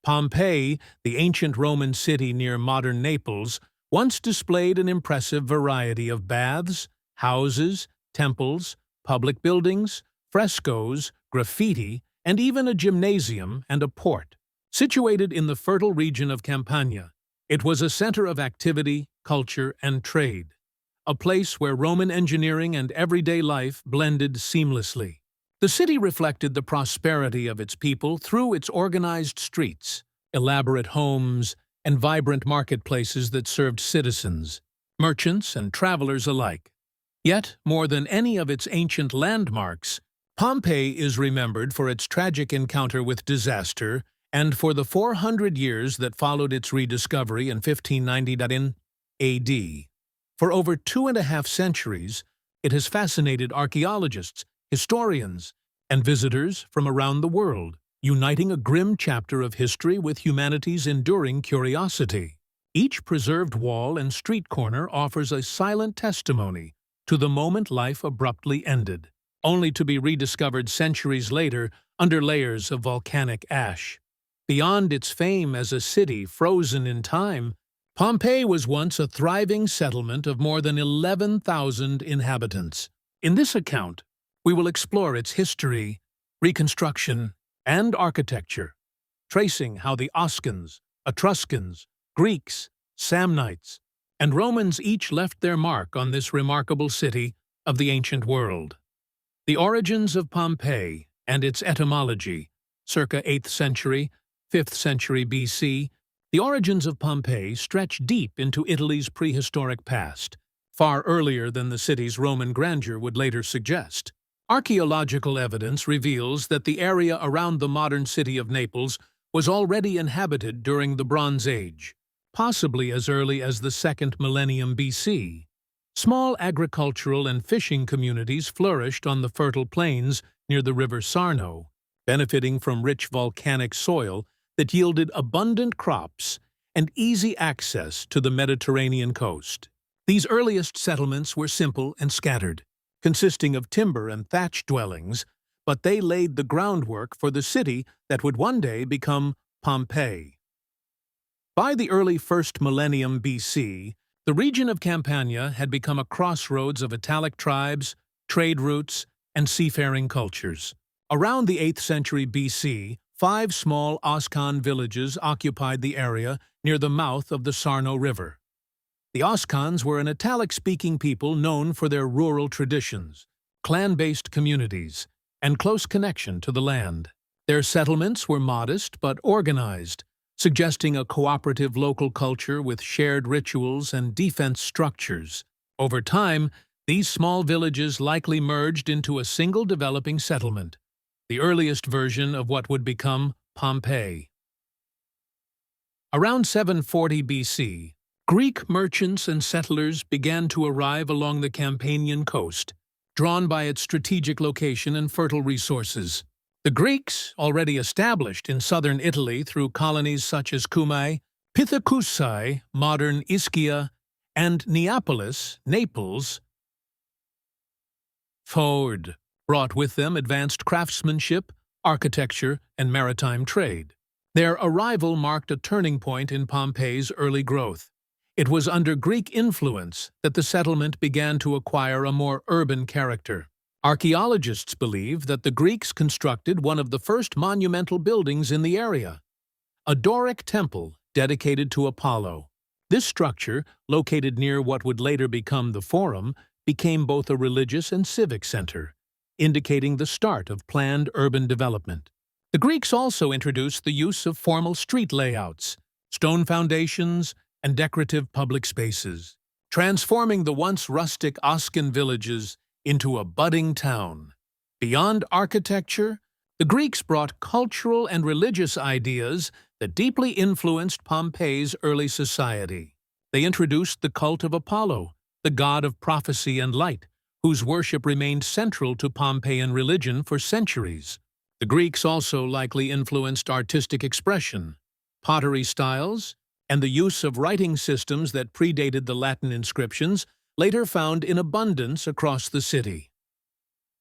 Pompeii, the ancient Roman city near modern Naples, once displayed an impressive variety of baths, houses, temples, public buildings, frescoes, graffiti, and even a gymnasium and a port. Situated in the fertile region of Campania, it was a center of activity, culture, and trade, a place where Roman engineering and everyday life blended seamlessly. The city reflected the prosperity of its people through its organized streets, elaborate homes, and vibrant marketplaces that served citizens, merchants, and travelers alike. Yet, more than any of its ancient landmarks, Pompeii is remembered for its tragic encounter with disaster and for the 400 years that followed its rediscovery in 1590 in AD. For over 2.5 centuries, it has fascinated archaeologists, historians, and visitors from around the world, uniting a grim chapter of history with humanity's enduring curiosity. Each preserved wall and street corner offers a silent testimony to the moment life abruptly ended, only to be rediscovered centuries later under layers of volcanic ash. Beyond its fame as a city frozen in time, Pompeii was once a thriving settlement of more than 11,000 inhabitants. In this account, we will explore its history, reconstruction, and architecture, tracing how the Oscans, Etruscans, Greeks, Samnites, and Romans each left their mark on this remarkable city of the ancient world. The origins of Pompeii and its etymology, circa 8th century, 5th century BC, the origins of Pompeii stretch deep into Italy's prehistoric past, far earlier than the city's Roman grandeur would later suggest. Archaeological evidence reveals that the area around the modern city of Naples was already inhabited during the Bronze Age, possibly as early as the 2nd millennium BC. Small agricultural and fishing communities flourished on the fertile plains near the river Sarno, benefiting from rich volcanic soil that yielded abundant crops and easy access to the Mediterranean coast. These earliest settlements were simple and scattered, consisting of timber and thatch dwellings, but they laid the groundwork for the city that would one day become Pompeii. By the early 1st millennium BC, the region of Campania had become a crossroads of Italic tribes, trade routes, and seafaring cultures. Around the 8th century BC, 5 small Oscan villages occupied the area near the mouth of the Sarno River. The Oscans were an Italic-speaking people known for their rural traditions, clan-based communities, and close connection to the land. Their settlements were modest but organized, suggesting a cooperative local culture with shared rituals and defense structures. Over time, these small villages likely merged into a single developing settlement, the earliest version of what would become Pompeii. Around 740 BC, Greek merchants and settlers began to arrive along the Campanian coast, drawn by its strategic location and fertile resources. The Greeks, already established in southern Italy through colonies such as Cumae, Pithecusae, modern Ischia, and Neapolis, Naples, brought with them advanced craftsmanship, architecture, and maritime trade. Their arrival marked a turning point in Pompeii's early growth. It was under Greek influence that the settlement began to acquire a more urban character. Archaeologists believe that the Greeks constructed one of the first monumental buildings in the area, a Doric temple dedicated to Apollo. This structure, located near what would later become the Forum, became both a religious and civic center, indicating the start of planned urban development. The Greeks also introduced the use of formal street layouts, stone foundations, and decorative public spaces, transforming the once rustic Oscan villages into a budding town. Beyond architecture, the Greeks brought cultural and religious ideas that deeply influenced Pompeii's early society. They introduced the cult of Apollo, the god of prophecy and light, whose worship remained central to Pompeian religion for centuries. The Greeks also likely influenced artistic expression, pottery styles, and the use of writing systems that predated the Latin inscriptions later found in abundance across the city.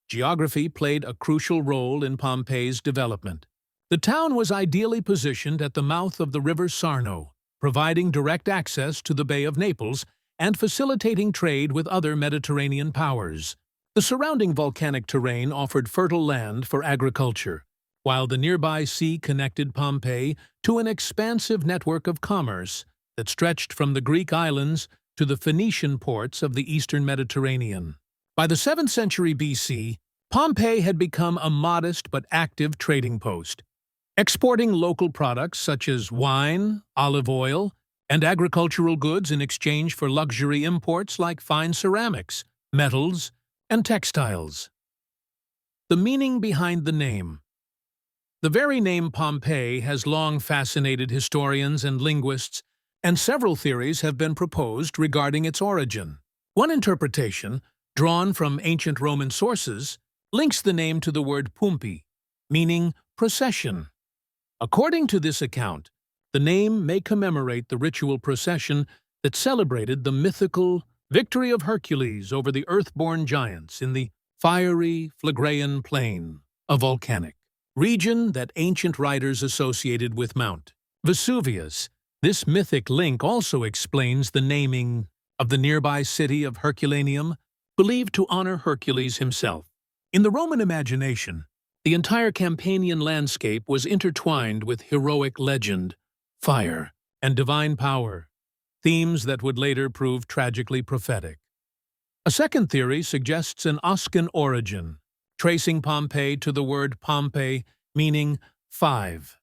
Geography played a crucial role in Pompeii's development. The town was ideally positioned at the mouth of the river Sarno, providing direct access to the Bay of Naples and facilitating trade with other Mediterranean powers. The surrounding volcanic terrain offered fertile land for agriculture, while the nearby sea connected Pompeii to an expansive network of commerce that stretched from the Greek islands to the Phoenician ports of the eastern Mediterranean. By the 7th century BC, Pompeii had become a modest but active trading post, exporting local products such as wine, olive oil, and agricultural goods in exchange for luxury imports like fine ceramics, metals, and textiles. The meaning behind the name. The very name Pompeii has long fascinated historians and linguists, and several theories have been proposed regarding its origin. One interpretation, drawn from ancient Roman sources, links the name to the word pumpi, meaning procession. According to this account, the name may commemorate the ritual procession that celebrated the mythical victory of Hercules over the earth-born giants in the fiery Phlegraean plain, a volcanic region that ancient writers associated with Mount Vesuvius. This mythic link also explains the naming of the nearby city of Herculaneum, believed to honor Hercules himself. In the Roman imagination, the entire Campanian landscape was intertwined with heroic legend, fire, and divine power, themes that would later prove tragically prophetic. A second theory suggests an Oscan origin, tracing Pompeii to the word Pompe, meaning five.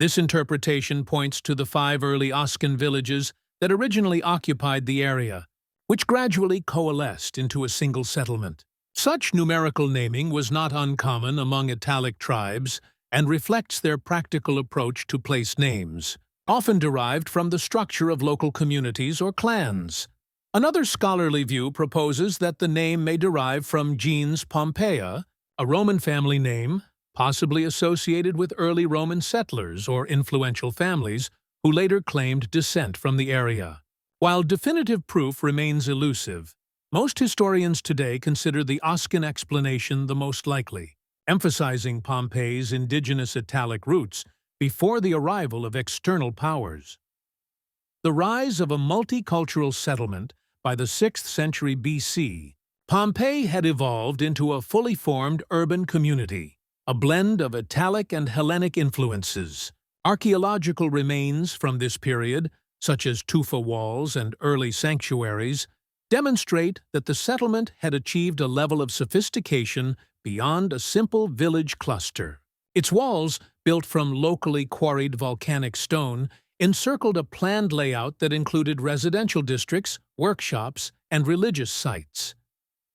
This interpretation points to the 5 early Oscan villages that originally occupied the area, which gradually coalesced into a single settlement. Such numerical naming was not uncommon among Italic tribes and reflects their practical approach to place names, often derived from the structure of local communities or clans. Another scholarly view proposes that the name may derive from gens Pompeia, a Roman family name, possibly associated with early Roman settlers or influential families who later claimed descent from the area. While definitive proof remains elusive, most historians today consider the Oscan explanation the most likely, emphasizing Pompeii's indigenous Italic roots before the arrival of external powers. The rise of a multicultural settlement by the 6th century BC, Pompeii had evolved into a fully formed urban community, a blend of Italic and Hellenic influences. Archaeological remains from this period, such as tufa walls and early sanctuaries, demonstrate that the settlement had achieved a level of sophistication beyond a simple village cluster. Its walls, built from locally quarried volcanic stone, encircled a planned layout that included residential districts, workshops, and religious sites.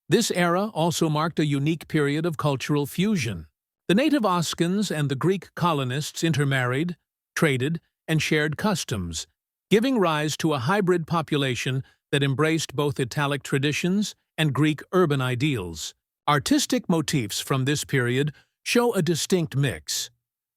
This era also marked a unique period of cultural fusion. The native Oscans and the Greek colonists intermarried, traded, and shared customs, giving rise to a hybrid population that embraced both Italic traditions and Greek urban ideals. Artistic motifs from this period show a distinct mix: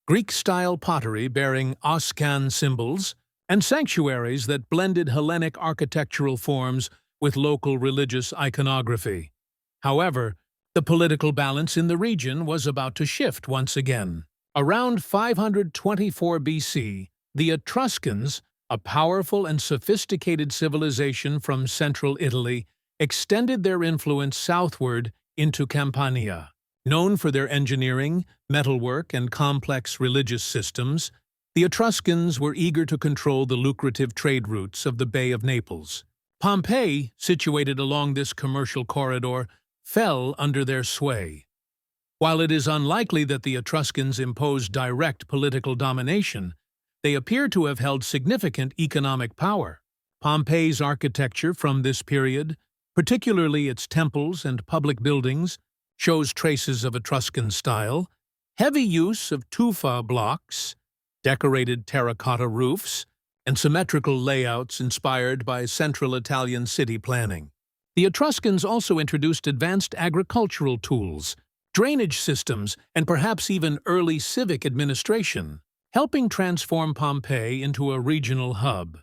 Greek-style pottery bearing Oscan symbols, and sanctuaries that blended Hellenic architectural forms with local religious iconography. However, the political balance in the region was about to shift once again. Around 524 BC, the Etruscans, a powerful and sophisticated civilization from central Italy, extended their influence southward into Campania. Known for their engineering, metalwork, and complex religious systems, the Etruscans were eager to control the lucrative trade routes of the Bay of Naples. Pompeii, situated along this commercial corridor, fell under their sway. While it is unlikely that the Etruscans imposed direct political domination, they appear to have held significant economic power. Pompeii's architecture from this period, particularly its temples and public buildings, shows traces of Etruscan style, heavy use of tufa blocks, decorated terracotta roofs, and symmetrical layouts inspired by central Italian city planning. The Etruscans also introduced advanced agricultural tools, drainage systems, and perhaps even early civic administration, helping transform Pompeii into a regional hub.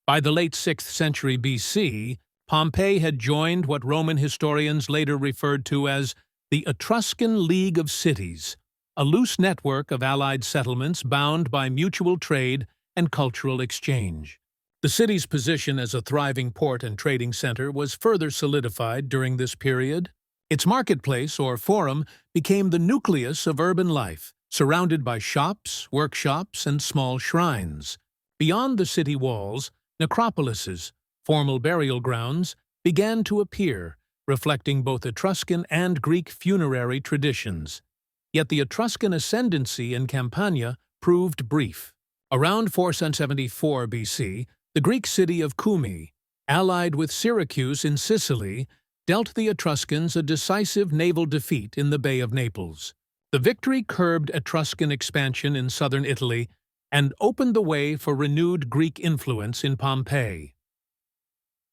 By the late 6th century BC, Pompeii had joined what Roman historians later referred to as the Etruscan League of Cities, a loose network of allied settlements bound by mutual trade and cultural exchange. The city's position as a thriving port and trading center was further solidified during this period. Its marketplace, or forum, became the nucleus of urban life, surrounded by shops, workshops, and small shrines. Beyond the city walls, necropolises, formal burial grounds, began to appear, reflecting both Etruscan and Greek funerary traditions. Yet the Etruscan ascendancy in Campania proved brief. Around 474 BC, the Greek city of Cumae, allied with Syracuse in Sicily, dealt the Etruscans a decisive naval defeat in the Bay of Naples. The victory curbed Etruscan expansion in southern Italy and opened the way for renewed Greek influence in Pompeii.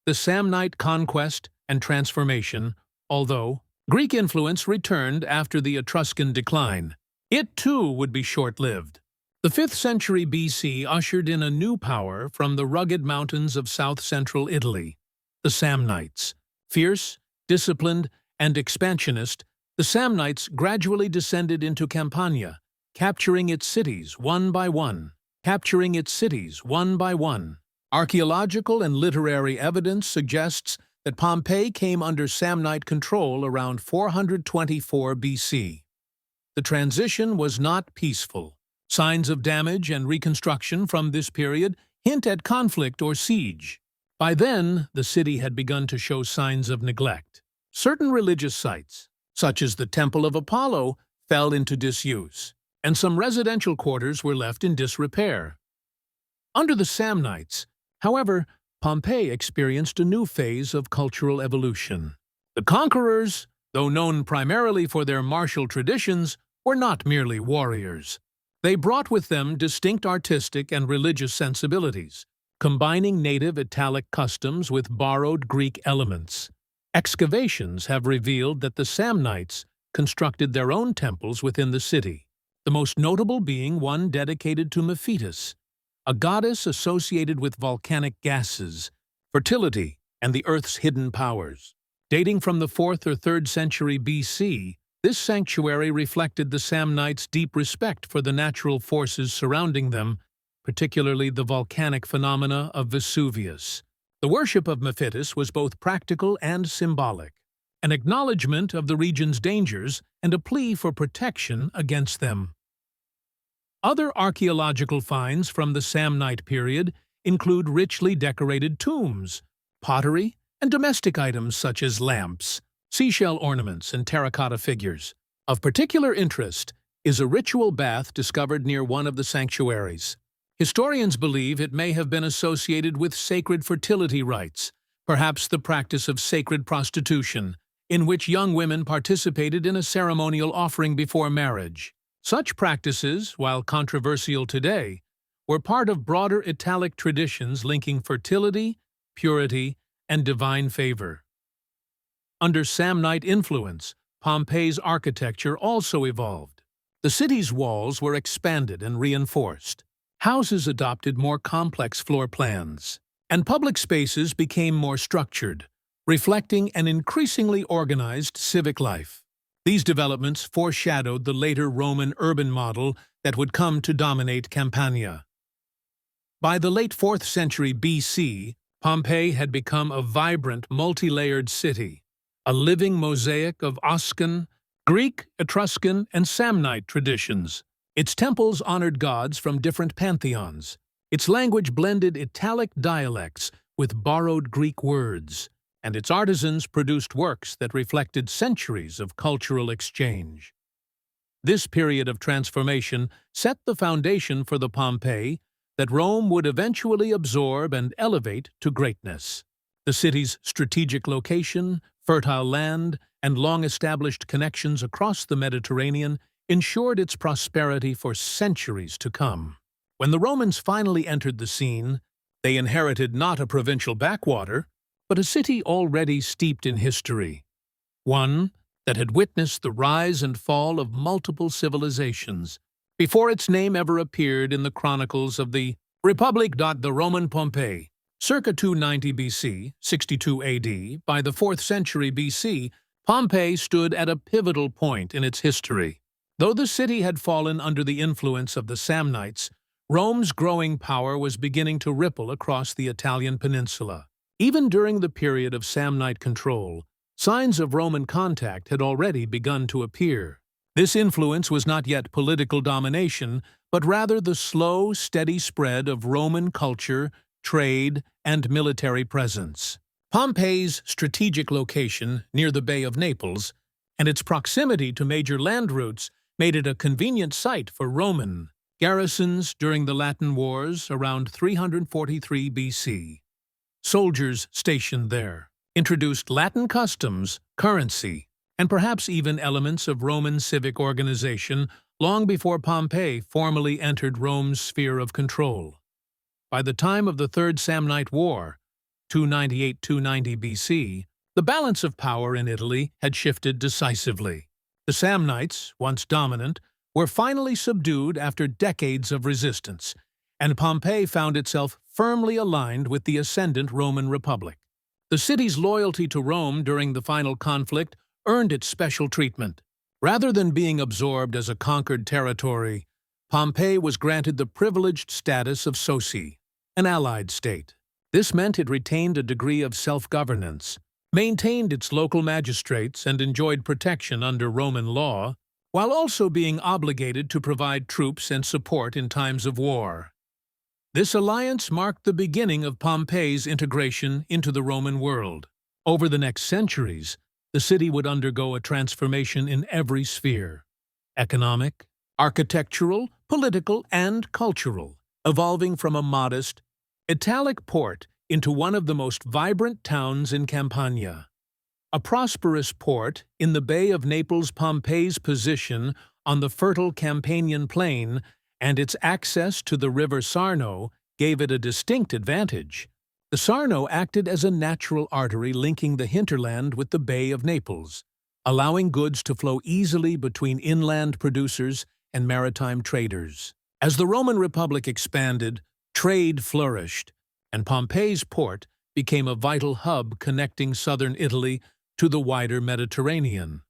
The Samnite conquest and transformation, although Greek influence returned after the Etruscan decline, it too would be short-lived. The 5th century BC ushered in a new power from the rugged mountains of south-central Italy, the Samnites. Fierce, disciplined, and expansionist, the Samnites gradually descended into Campania, capturing its cities one by one. Archaeological and literary evidence suggests that Pompeii came under Samnite control around 424 BC. The transition was not peaceful. Signs of damage and reconstruction from this period hint at conflict or siege. By then, the city had begun to show signs of neglect. Certain religious sites, such as the Temple of Apollo, fell into disuse, and some residential quarters were left in disrepair. Under the Samnites, however, Pompeii experienced a new phase of cultural evolution. The conquerors, though known primarily for their martial traditions, were not merely warriors. They brought with them distinct artistic and religious sensibilities, combining native Italic customs with borrowed Greek elements. Excavations have revealed that the Samnites constructed their own temples within the city, the most notable being one dedicated to Mephitis, a goddess associated with volcanic gases, fertility, and the Earth's hidden powers. Dating from the 4th or 3rd century BC, this sanctuary reflected the Samnites' deep respect for the natural forces surrounding them, particularly the volcanic phenomena of Vesuvius. The worship of Mephitis was both practical and symbolic, an acknowledgement of the region's dangers and a plea for protection against them. Other archaeological finds from the Samnite period include richly decorated tombs, pottery, and domestic items such as lamps, seashell ornaments, and terracotta figures. Of particular interest is a ritual bath discovered near one of the sanctuaries. Historians believe it may have been associated with sacred fertility rites, perhaps the practice of sacred prostitution, in which young women participated in a ceremonial offering before marriage. Such practices, while controversial today, were part of broader Italic traditions linking fertility, purity, and divine favor. Under Samnite influence, Pompeii's architecture also evolved. The city's walls were expanded and reinforced. Houses adopted more complex floor plans, and public spaces became more structured, reflecting an increasingly organized civic life. These developments foreshadowed the later Roman urban model that would come to dominate Campania. By the late 4th century BC, Pompeii had become a vibrant, multi-layered city, a living mosaic of Oscan, Greek, Etruscan, and Samnite traditions. Its temples honored gods from different pantheons. Its language blended Italic dialects with borrowed Greek words, and its artisans produced works that reflected centuries of cultural exchange. This period of transformation set the foundation for the Pompeii that Rome would eventually absorb and elevate to greatness. The city's strategic location, fertile land, and long-established connections across the Mediterranean ensured its prosperity for centuries to come. When the Romans finally entered the scene, they inherited not a provincial backwater, but a city already steeped in history, one that had witnessed the rise and fall of multiple civilizations before its name ever appeared in the chronicles of the Republic. The Roman Pompeii, circa 290 BC, 62 AD, by the 4th century BC, Pompeii stood at a pivotal point in its history. Though the city had fallen under the influence of the Samnites, Rome's growing power was beginning to ripple across the Italian peninsula. Even during the period of Samnite control, signs of Roman contact had already begun to appear. This influence was not yet political domination, but rather the slow, steady spread of Roman culture, trade, and military presence. Pompeii's strategic location near the Bay of Naples and its proximity to major land routes made it a convenient site for Roman garrisons during the Latin Wars around 343 BC. Soldiers stationed there introduced Latin customs, currency, and perhaps even elements of Roman civic organization long before Pompey formally entered Rome's sphere of control. By the time of the Third Samnite War, 298–290 BC, the balance of power in Italy had shifted decisively. The Samnites, once dominant, were finally subdued after decades of resistance, and Pompey found itself firmly aligned with the ascendant Roman Republic. The city's loyalty to Rome during the final conflict earned it special treatment. Rather than being absorbed as a conquered territory, Pompey was granted the privileged status of soci, an allied state. This meant it retained a degree of self-governance, maintained its local magistrates, and enjoyed protection under Roman law, while also being obligated to provide troops and support in times of war. This alliance marked the beginning of Pompey's integration into the Roman world. Over the next centuries, the city would undergo a transformation in every sphere: economic, architectural, political, and cultural, evolving from a modest, Italic port into one of the most vibrant towns in Campania. A prosperous port in the Bay of Naples, Pompeii's position on the fertile Campanian plain and its access to the river Sarno gave it a distinct advantage. The Sarno acted as a natural artery linking the hinterland with the Bay of Naples, allowing goods to flow easily between inland producers and maritime traders. As the Roman Republic expanded, trade flourished, and Pompeii's port became a vital hub connecting southern Italy to the wider Mediterranean.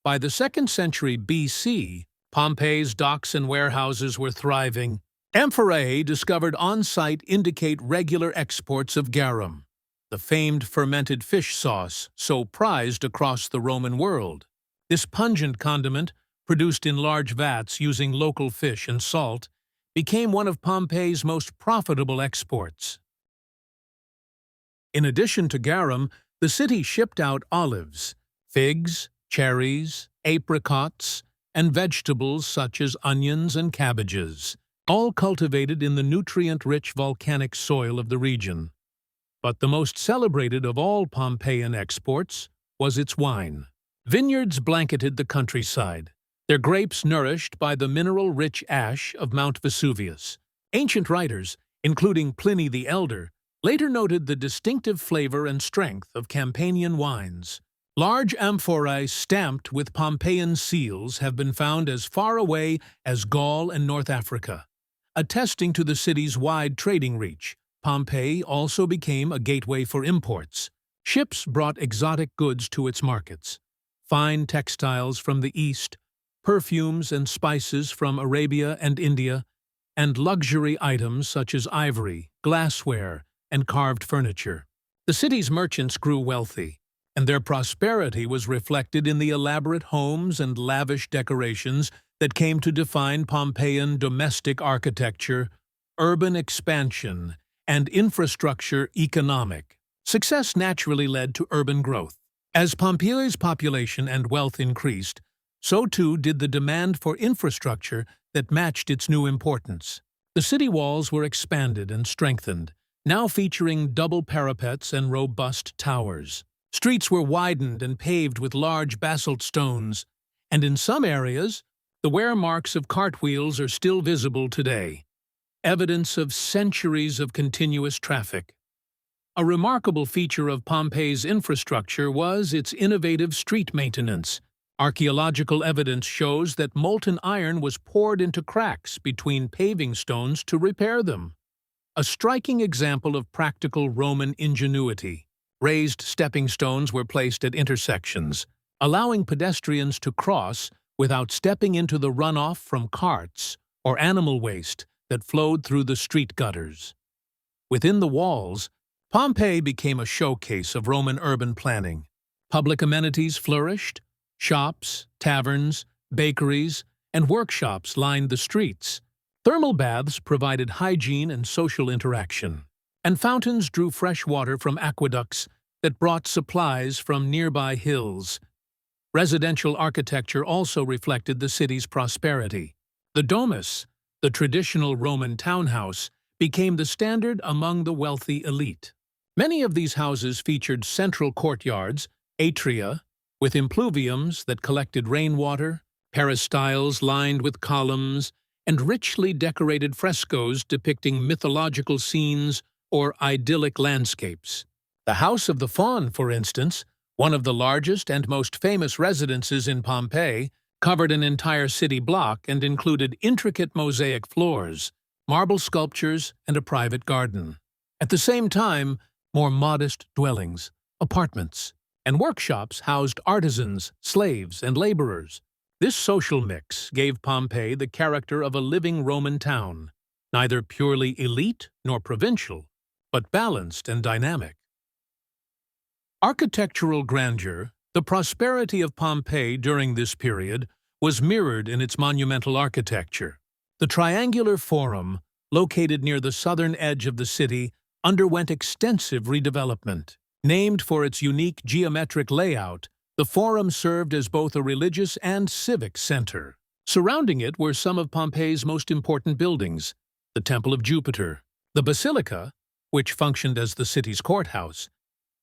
By the 2nd century BC, Pompeii's docks and warehouses were thriving. Amphorae discovered on-site indicate regular exports of garum, the famed fermented fish sauce so prized across the Roman world. This pungent condiment, produced in large vats using local fish and salt, became one of Pompeii's most profitable exports. In addition to garum, the city shipped out olives, figs, cherries, apricots, and vegetables such as onions and cabbages, all cultivated in the nutrient-rich volcanic soil of the region. But the most celebrated of all Pompeian exports was its wine. Vineyards blanketed the countryside, their grapes nourished by the mineral-rich ash of Mount Vesuvius. Ancient writers, including Pliny the Elder, later noted the distinctive flavor and strength of Campanian wines. Large amphorae stamped with Pompeian seals have been found as far away as Gaul and North Africa. Attesting to the city's wide trading reach, Pompeii also became a gateway for imports. Ships brought exotic goods to its markets: fine textiles from the East, perfumes and spices from Arabia and India, and luxury items such as ivory, glassware, and carved furniture. The city's merchants grew wealthy, and their prosperity was reflected in the elaborate homes and lavish decorations that came to define Pompeian domestic architecture, urban expansion, and infrastructure economic. Success naturally led to urban growth. As Pompeii's population and wealth increased, so too did the demand for infrastructure that matched its new importance. The city walls were expanded and strengthened, now featuring double parapets and robust towers. Streets were widened and paved with large basalt stones, and in some areas, the wear marks of cartwheels are still visible today, evidence of centuries of continuous traffic. A remarkable feature of Pompeii's infrastructure was its innovative street maintenance. Archaeological evidence shows that molten iron was poured into cracks between paving stones to repair them. A striking example of practical Roman ingenuity. Raised stepping stones were placed at intersections, allowing pedestrians to cross without stepping into the runoff from carts or animal waste that flowed through the street gutters. Within the walls, Pompeii became a showcase of Roman urban planning. Public amenities flourished. Shops, taverns, bakeries, and workshops lined the streets. Thermal baths provided hygiene and social interaction, and fountains drew fresh water from aqueducts that brought supplies from nearby hills. Residential architecture also reflected the city's prosperity. The domus, the traditional Roman townhouse, became the standard among the wealthy elite. Many of these houses featured central courtyards, atria, with impluviums that collected rainwater, peristyles lined with columns, and richly decorated frescoes depicting mythological scenes or idyllic landscapes. The House of the Faun, for instance, one of the largest and most famous residences in Pompeii, covered an entire city block and included intricate mosaic floors, marble sculptures, and a private garden. At the same time, more modest dwellings, apartments, and workshops housed artisans, slaves, and laborers. This social mix gave Pompeii the character of a living Roman town, neither purely elite nor provincial, but balanced and dynamic. Architectural grandeur, the prosperity of Pompeii during this period, was mirrored in its monumental architecture. The triangular forum, located near the southern edge of the city, underwent extensive redevelopment. Named for its unique geometric layout, the forum served as both a religious and civic center. Surrounding it were some of Pompeii's most important buildings: the Temple of Jupiter, the Basilica, which functioned as the city's courthouse,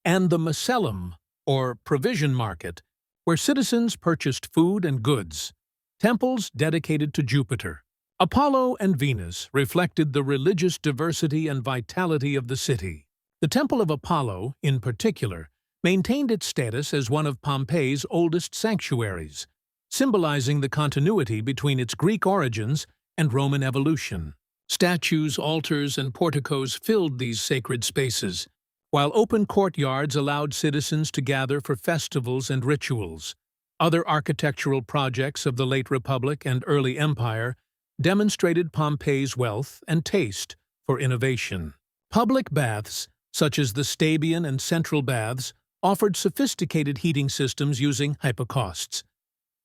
and the Macellum, or provision market, where citizens purchased food and goods. Temples dedicated to Jupiter, Apollo, and Venus reflected the religious diversity and vitality of the city. The Temple of Apollo, in particular, maintained its status as one of Pompeii's oldest sanctuaries, symbolizing the continuity between its Greek origins and Roman evolution. Statues, altars, and porticos filled these sacred spaces, while open courtyards allowed citizens to gather for festivals and rituals. Other architectural projects of the late Republic and early Empire demonstrated Pompeii's wealth and taste for innovation. Public baths, such as the Stabian and Central baths, offered sophisticated heating systems using hypocausts,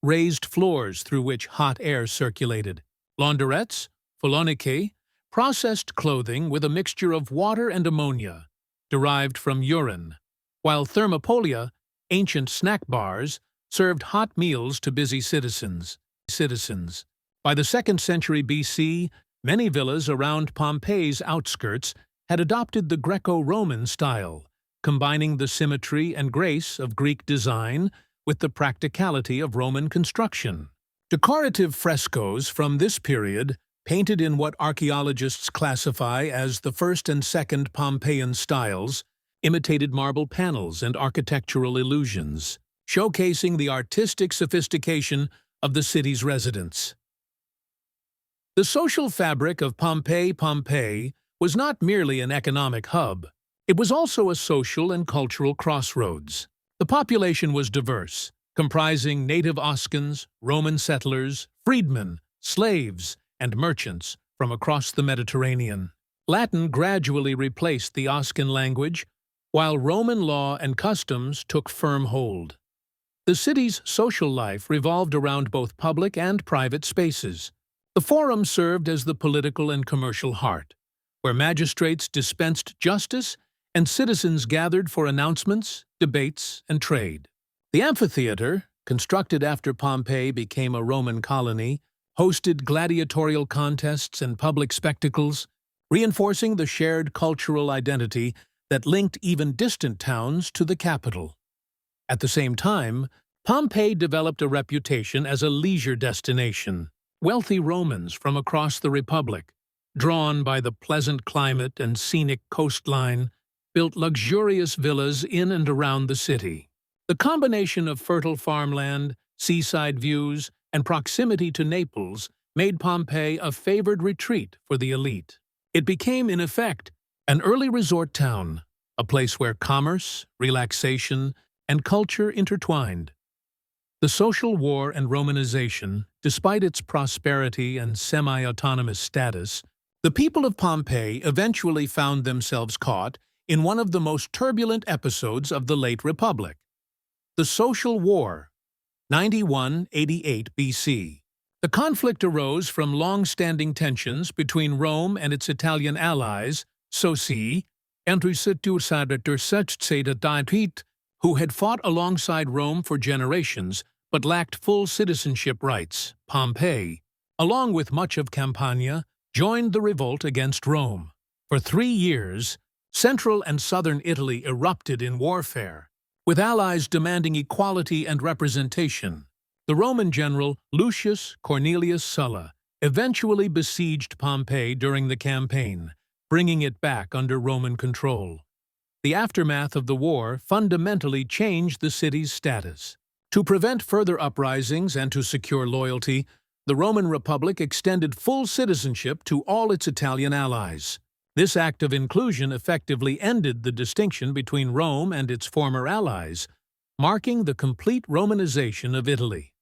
raised floors through which hot air circulated. Launderettes, pholonicae, processed clothing with a mixture of water and ammonia, derived from urine, while thermopolia, ancient snack bars, served hot meals to busy citizens. By the 2nd century BC, many villas around Pompeii's outskirts had adopted the Greco-Roman style, combining the symmetry and grace of Greek design with the practicality of Roman construction. Decorative frescoes from this period, painted in what archaeologists classify as the 1st and 2nd Pompeian styles, imitated marble panels and architectural illusions, showcasing the artistic sophistication of the city's residents. The social fabric of Pompeii was not merely an economic hub. It was also a social and cultural crossroads. The population was diverse, comprising native Oscans, Roman settlers, freedmen, slaves, and merchants from across the Mediterranean. Latin gradually replaced the Oscan language, while Roman law and customs took firm hold. The city's social life revolved around both public and private spaces. The Forum served as the political and commercial heart, where magistrates dispensed justice and citizens gathered for announcements, debates, and trade. The amphitheater, constructed after Pompeii became a Roman colony, hosted gladiatorial contests and public spectacles, reinforcing the shared cultural identity that linked even distant towns to the capital. At the same time, Pompeii developed a reputation as a leisure destination. Wealthy Romans from across the Republic, drawn by the pleasant climate and scenic coastline, built luxurious villas in and around the city. The combination of fertile farmland, seaside views, and proximity to Naples made Pompeii a favored retreat for the elite. It became, in effect, an early resort town, a place where commerce, relaxation, and culture intertwined. The social war and Romanization, despite its prosperity and semi-autonomous status, the people of Pompeii eventually found themselves caught in one of the most turbulent episodes of the late Republic. The Social War, 91-88 BC. The conflict arose from long-standing tensions between Rome and its Italian allies, Socii, who had fought alongside Rome for generations but lacked full citizenship rights. Pompey, along with much of Campania, joined the revolt against Rome. For 3 years, central and southern Italy erupted in warfare, with allies demanding equality and representation. The Roman general Lucius Cornelius Sulla eventually besieged Pompeii during the campaign, bringing it back under Roman control. The aftermath of the war fundamentally changed the city's status. To prevent further uprisings and to secure loyalty, the Roman Republic extended full citizenship to all its Italian allies. This act of inclusion effectively ended the distinction between Rome and its former allies, marking the complete Romanization of Italy.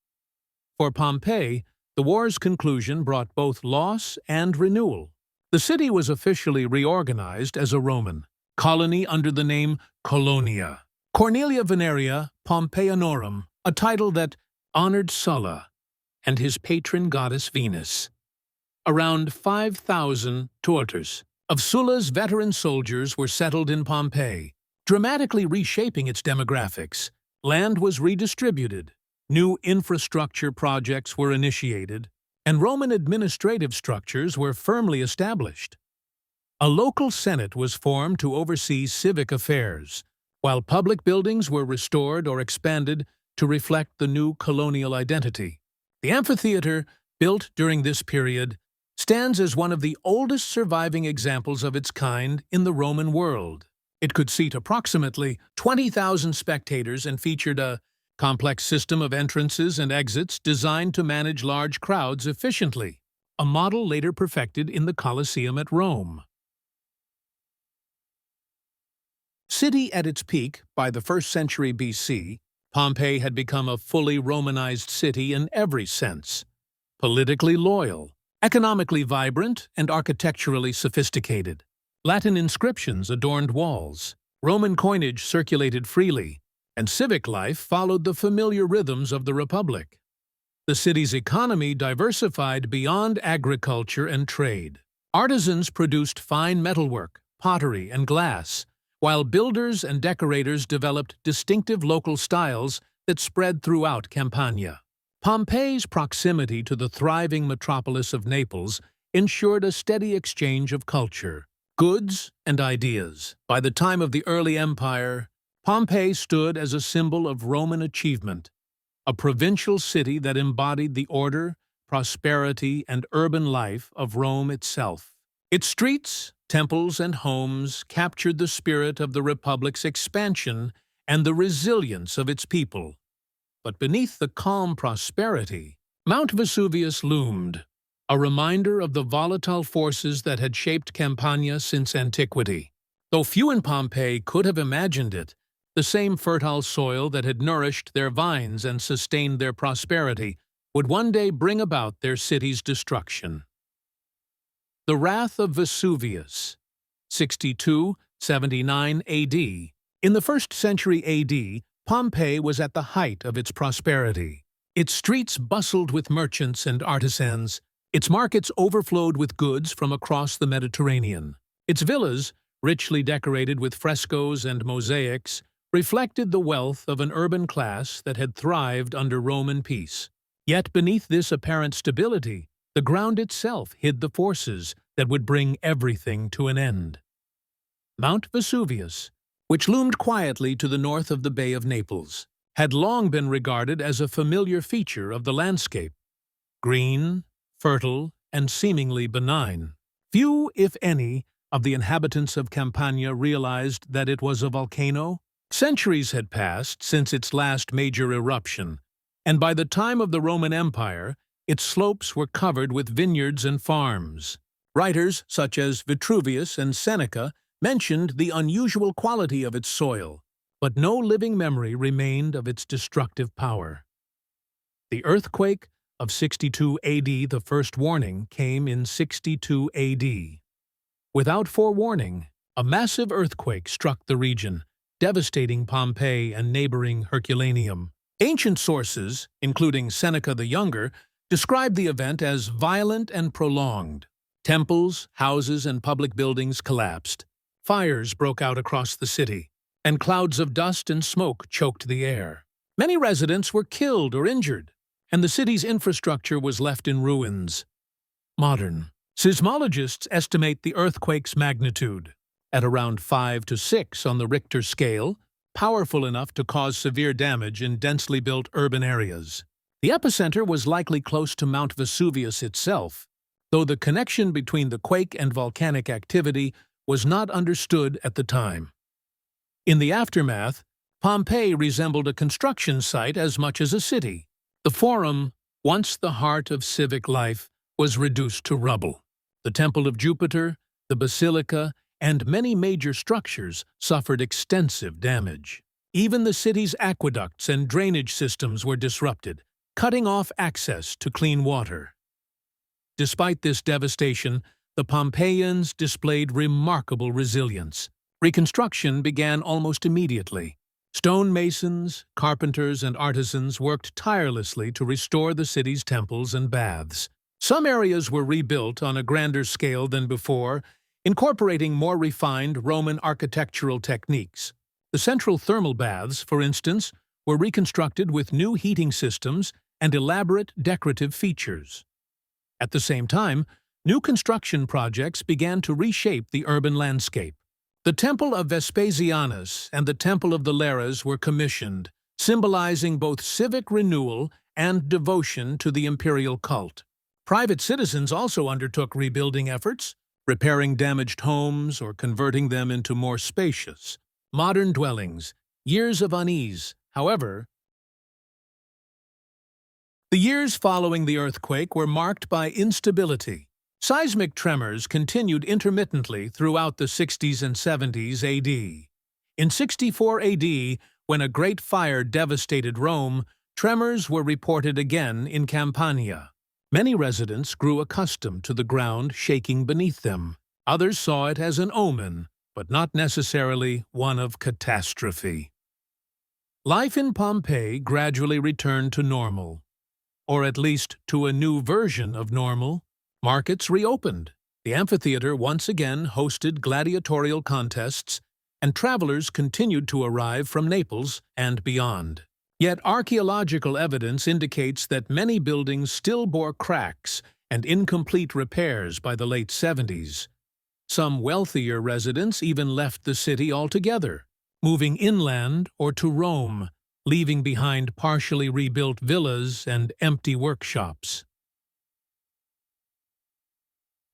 For Pompeii, the war's conclusion brought both loss and renewal. The city was officially reorganized as a Roman colony under the name Colonia. Cornelia Veneria Pompeianorum, a title that honored Sulla and his patron goddess Venus. Around 5,000 torters of Sulla's veteran soldiers were settled in Pompeii, dramatically reshaping its demographics. Land was redistributed, new infrastructure projects were initiated, and Roman administrative structures were firmly established. A local senate was formed to oversee civic affairs, while public buildings were restored or expanded to reflect the new colonial identity. The amphitheater, built during this period, stands as one of the oldest surviving examples of its kind in the Roman world. It could seat approximately 20,000 spectators and featured a complex system of entrances and exits designed to manage large crowds efficiently, a model later perfected in the Colosseum at Rome. City at its peak by the 1st century BC, Pompeii had become a fully Romanized city in every sense. Politically loyal, economically vibrant, and architecturally sophisticated. Latin inscriptions adorned walls, Roman coinage circulated freely, and civic life followed the familiar rhythms of the Republic. The city's economy diversified beyond agriculture and trade. Artisans produced fine metalwork, pottery, and glass, while builders and decorators developed distinctive local styles that spread throughout Campania. Pompeii's proximity to the thriving metropolis of Naples ensured a steady exchange of culture, goods, and ideas. By the time of the early empire, Pompeii stood as a symbol of Roman achievement, a provincial city that embodied the order, prosperity, and urban life of Rome itself. Its streets, temples, and homes captured the spirit of the Republic's expansion and the resilience of its people. But beneath the calm prosperity, Mount Vesuvius loomed, a reminder of the volatile forces that had shaped Campania since antiquity. Though few in Pompeii could have imagined it, the same fertile soil that had nourished their vines and sustained their prosperity would one day bring about their city's destruction. The Wrath of Vesuvius, 62-79 AD. In the 1st century AD, Pompeii was at the height of its prosperity. Its streets bustled with merchants and artisans. Its markets overflowed with goods from across the Mediterranean. Its villas, richly decorated with frescoes and mosaics, reflected the wealth of an urban class that had thrived under Roman peace. Yet beneath this apparent stability, the ground itself hid the forces that would bring everything to an end. Mount Vesuvius, which loomed quietly to the north of the Bay of Naples, had long been regarded as a familiar feature of the landscape. Green, fertile, and seemingly benign. Few, if any, of the inhabitants of Campania realized that it was a volcano. Centuries had passed since its last major eruption, and by the time of the Roman Empire, its slopes were covered with vineyards and farms. Writers such as Vitruvius and Seneca mentioned the unusual quality of its soil, but no living memory remained of its destructive power. The earthquake of 62 AD, the first warning, came in 62 AD. Without forewarning, a massive earthquake struck the region, devastating Pompeii and neighboring Herculaneum. Ancient sources, including Seneca the Younger, describe the event as violent and prolonged. Temples, houses, and public buildings collapsed. Fires broke out across the city, and clouds of dust and smoke choked the air. Many residents were killed or injured, and the city's infrastructure was left in ruins. Modern seismologists estimate the earthquake's magnitude at around 5 to 6 on the Richter scale, powerful enough to cause severe damage in densely built urban areas. The epicenter was likely close to Mount Vesuvius itself, though the connection between the quake and volcanic activity was not understood at the time. In the aftermath, Pompeii resembled a construction site as much as a city. The Forum, once the heart of civic life, was reduced to rubble. The Temple of Jupiter, the Basilica, and many major structures suffered extensive damage. Even the city's aqueducts and drainage systems were disrupted, cutting off access to clean water. Despite this devastation, the Pompeians displayed remarkable resilience. Reconstruction began almost immediately. Stonemasons, carpenters, and artisans worked tirelessly to restore the city's temples and baths. Some areas were rebuilt on a grander scale than before, incorporating more refined Roman architectural techniques. The central thermal baths, for instance, were reconstructed with new heating systems and elaborate decorative features. At the same time, new construction projects began to reshape the urban landscape. The Temple of Vespasianus and the Temple of the Lares were commissioned, symbolizing both civic renewal and devotion to the imperial cult. Private citizens also undertook rebuilding efforts, repairing damaged homes or converting them into more spacious, modern dwellings. Years of unease, however. The years following the earthquake were marked by instability. Seismic tremors continued intermittently throughout the 60s and 70s AD. In 64 AD, when a great fire devastated Rome, tremors were reported again in Campania. Many residents grew accustomed to the ground shaking beneath them. Others saw it as an omen, but not necessarily one of catastrophe. Life in Pompeii gradually returned to normal, or at least to a new version of normal. Markets reopened, the amphitheater once again hosted gladiatorial contests, and travelers continued to arrive from Naples and beyond. Yet archaeological evidence indicates that many buildings still bore cracks and incomplete repairs by the late 70s. Some wealthier residents even left the city altogether, moving inland or to Rome, leaving behind partially rebuilt villas and empty workshops.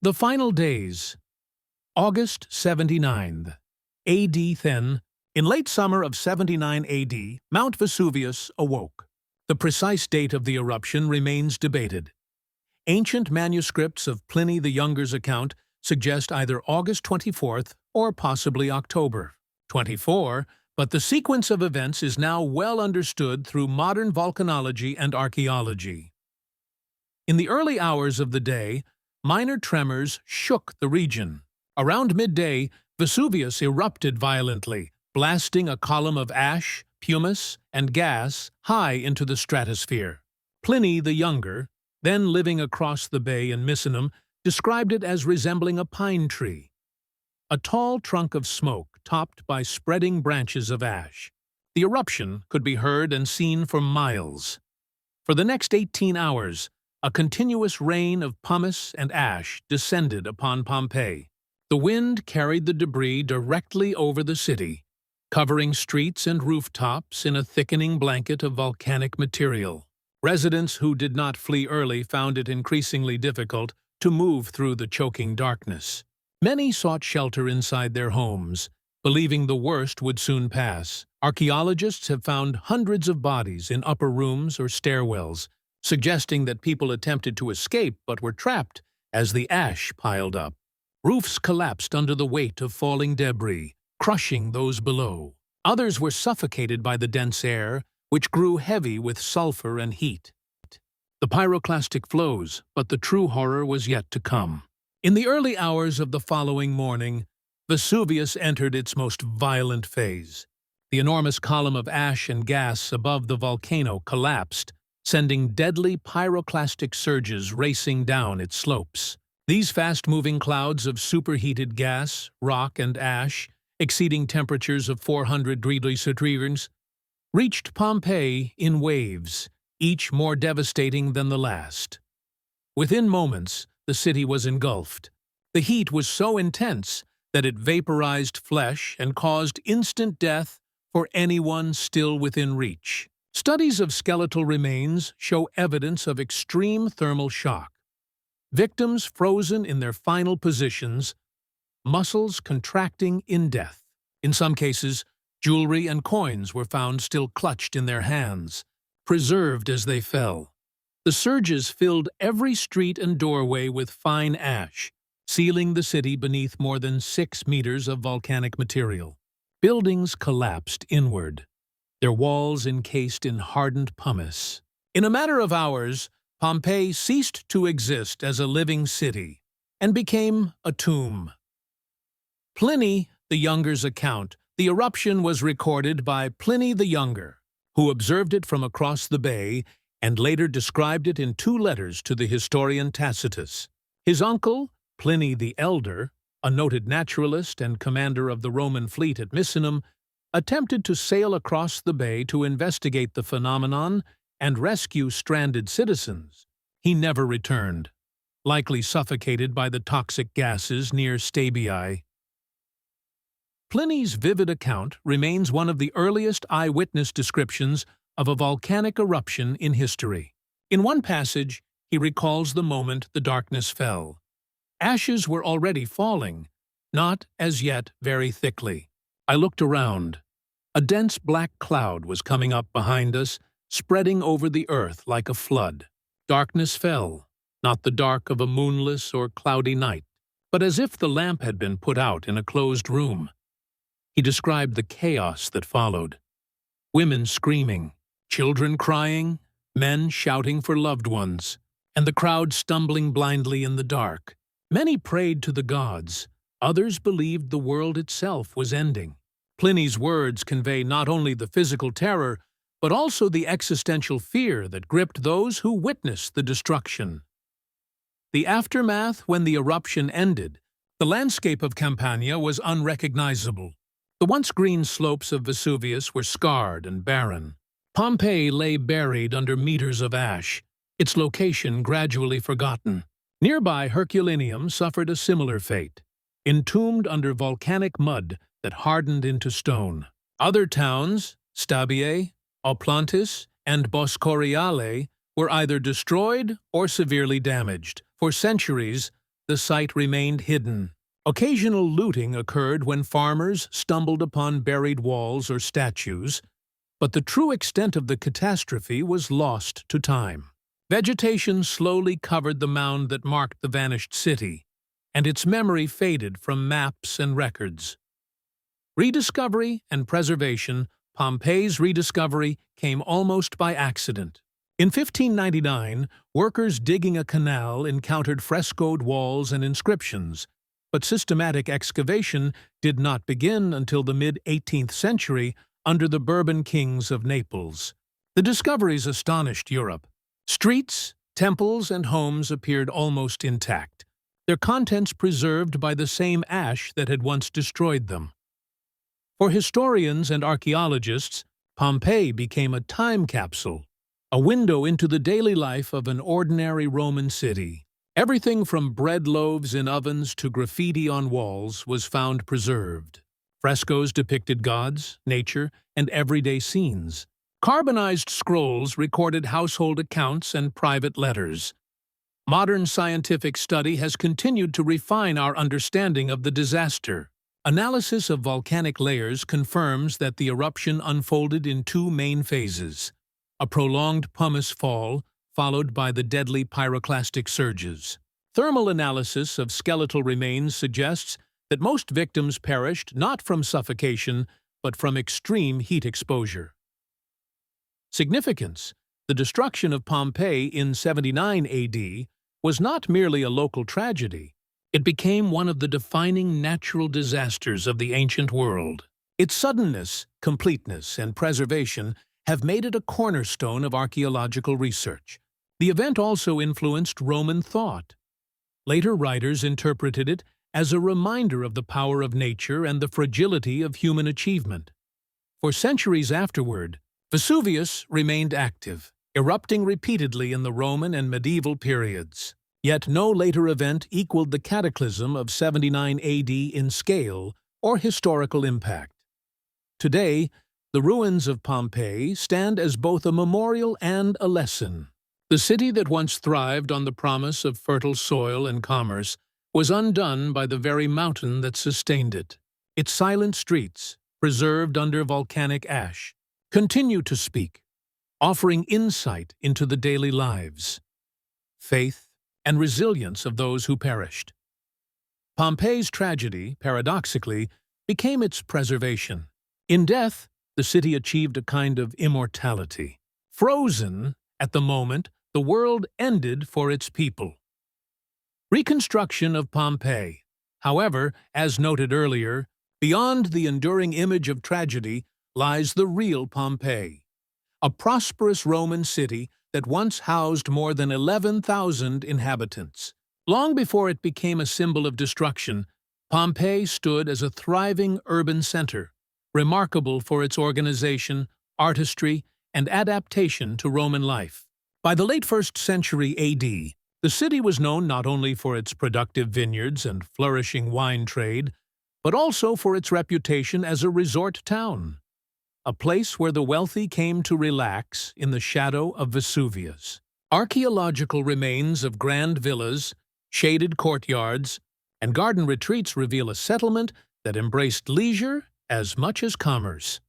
The final days. August 79 AD. Then, in late summer of 79 AD, Mount Vesuvius awoke. The precise date of the eruption remains debated. Ancient manuscripts of Pliny the Younger's account suggest either August 24th or possibly October 24, but the sequence of events is now well understood through modern volcanology and archaeology. In the early hours of the day, minor tremors shook the region. Around midday, Vesuvius erupted violently, blasting a column of ash, pumice, and gas high into the stratosphere. Pliny the Younger, then living across the bay in Misenum, described it as resembling a pine tree. A tall trunk of smoke topped by spreading branches of ash. The eruption could be heard and seen for miles. For the next 18 hours, a continuous rain of pumice and ash descended upon Pompeii. The wind carried the debris directly over the city, covering streets and rooftops in a thickening blanket of volcanic material. Residents who did not flee early found it increasingly difficult to move through the choking darkness. Many sought shelter inside their homes, believing the worst would soon pass. Archaeologists have found hundreds of bodies in upper rooms or stairwells, suggesting that people attempted to escape but were trapped as the ash piled up. Roofs collapsed under the weight of falling debris, crushing those below. Others were suffocated by the dense air, which grew heavy with sulfur and heat. the pyroclastic flows, but the true horror was yet to come. In the early hours of the following morning, Vesuvius entered its most violent phase. The enormous column of ash and gas above the volcano collapsed, sending deadly pyroclastic surges racing down its slopes. These fast-moving clouds of superheated gas, rock, and ash, exceeding temperatures of 400 degrees Celsius, reached Pompeii in waves, each more devastating than the last. Within moments, the city was engulfed. The heat was so intense that it vaporized flesh and caused instant death for anyone still within reach. Studies of skeletal remains show evidence of extreme thermal shock. Victims frozen in their final positions, muscles contracting in death. In some cases, jewelry and coins were found still clutched in their hands, preserved as they fell. The surges filled every street and doorway with fine ash, sealing the city beneath more than 6 meters of volcanic material. Buildings collapsed inward, their walls encased in hardened pumice. In a matter of hours, Pompeii ceased to exist as a living city and became a tomb. Pliny the Younger's account, the eruption was recorded by Pliny the Younger, who observed it from across the bay and later described it in 2 letters to the historian Tacitus. His uncle, Pliny the Elder, a noted naturalist and commander of the Roman fleet at Misenum, attempted to sail across the bay to investigate the phenomenon and rescue stranded citizens. He never returned, likely suffocated by the toxic gases near Stabiae. Pliny's vivid account remains one of the earliest eyewitness descriptions of a volcanic eruption in history. In one passage, he recalls the moment the darkness fell. Ashes were already falling, not as yet very thickly. I looked around. A dense black cloud was coming up behind us, spreading over the earth like a flood. Darkness fell, not the dark of a moonless or cloudy night, but as if the lamp had been put out in a closed room. He described the chaos that followed. Women screaming, children crying, men shouting for loved ones, and the crowd stumbling blindly in the dark. Many prayed to the gods, others believed the world itself was ending. Pliny's words convey not only the physical terror, but also the existential fear that gripped those who witnessed the destruction. The aftermath, when the eruption ended, the landscape of Campania was unrecognizable. The once green slopes of Vesuvius were scarred and barren. Pompeii lay buried under meters of ash, its location gradually forgotten. Nearby Herculaneum suffered a similar fate, entombed under volcanic mud that hardened into stone. Other towns, Stabiae, Oplantis, and Boscoriale, were either destroyed or severely damaged. For centuries, the site remained hidden. Occasional looting occurred when farmers stumbled upon buried walls or statues, but the true extent of the catastrophe was lost to time. Vegetation slowly covered the mound that marked the vanished city, and its memory faded from maps and records. Rediscovery and preservation. Pompeii's rediscovery came almost by accident. In 1599, workers digging a canal encountered frescoed walls and inscriptions, but systematic excavation did not begin until the mid-18th century under the Bourbon kings of Naples. The discoveries astonished Europe. Streets, temples, and homes appeared almost intact, their contents preserved by the same ash that had once destroyed them. For historians and archaeologists, Pompeii became a time capsule, a window into the daily life of an ordinary Roman city. Everything from bread loaves in ovens to graffiti on walls was found preserved. Frescoes depicted gods, nature, and everyday scenes. Carbonized scrolls recorded household accounts and private letters. Modern scientific study has continued to refine our understanding of the disaster. Analysis of volcanic layers confirms that the eruption unfolded in 2 main phases: a prolonged pumice fall, followed by the deadly pyroclastic surges. Thermal analysis of skeletal remains suggests that most victims perished not from suffocation, but from extreme heat exposure. Significance: The destruction of Pompeii in 79 AD was not merely a local tragedy. It became one of the defining natural disasters of the ancient world. Its suddenness, completeness, and preservation have made it a cornerstone of archaeological research. The event also influenced Roman thought. Later writers interpreted it as a reminder of the power of nature and the fragility of human achievement. For centuries afterward, Vesuvius remained active, erupting repeatedly in the Roman and medieval periods. Yet no later event equaled the cataclysm of 79 AD in scale or historical impact. Today, the ruins of Pompeii stand as both a memorial and a lesson. The city that once thrived on the promise of fertile soil and commerce was undone by the very mountain that sustained it. Its silent streets, preserved under volcanic ash, continue to speak, offering insight into the daily lives, faith, and resilience of those who perished. Pompeii's tragedy, paradoxically, became its preservation. In death, the city achieved a kind of immortality. Frozen, at the moment, the world ended for its people. Reconstruction of Pompeii. However, as noted earlier, beyond the enduring image of tragedy lies the real Pompeii, a prosperous Roman city that once housed more than 11,000 inhabitants. Long before it became a symbol of destruction, Pompeii stood as a thriving urban center, remarkable for its organization, artistry, and adaptation to Roman life. By the late 1st century AD, the city was known not only for its productive vineyards and flourishing wine trade, but also for its reputation as a resort town, a place where the wealthy came to relax in the shadow of Vesuvius. Archaeological remains of grand villas, shaded courtyards, and garden retreats reveal a settlement that embraced leisure as much as commerce.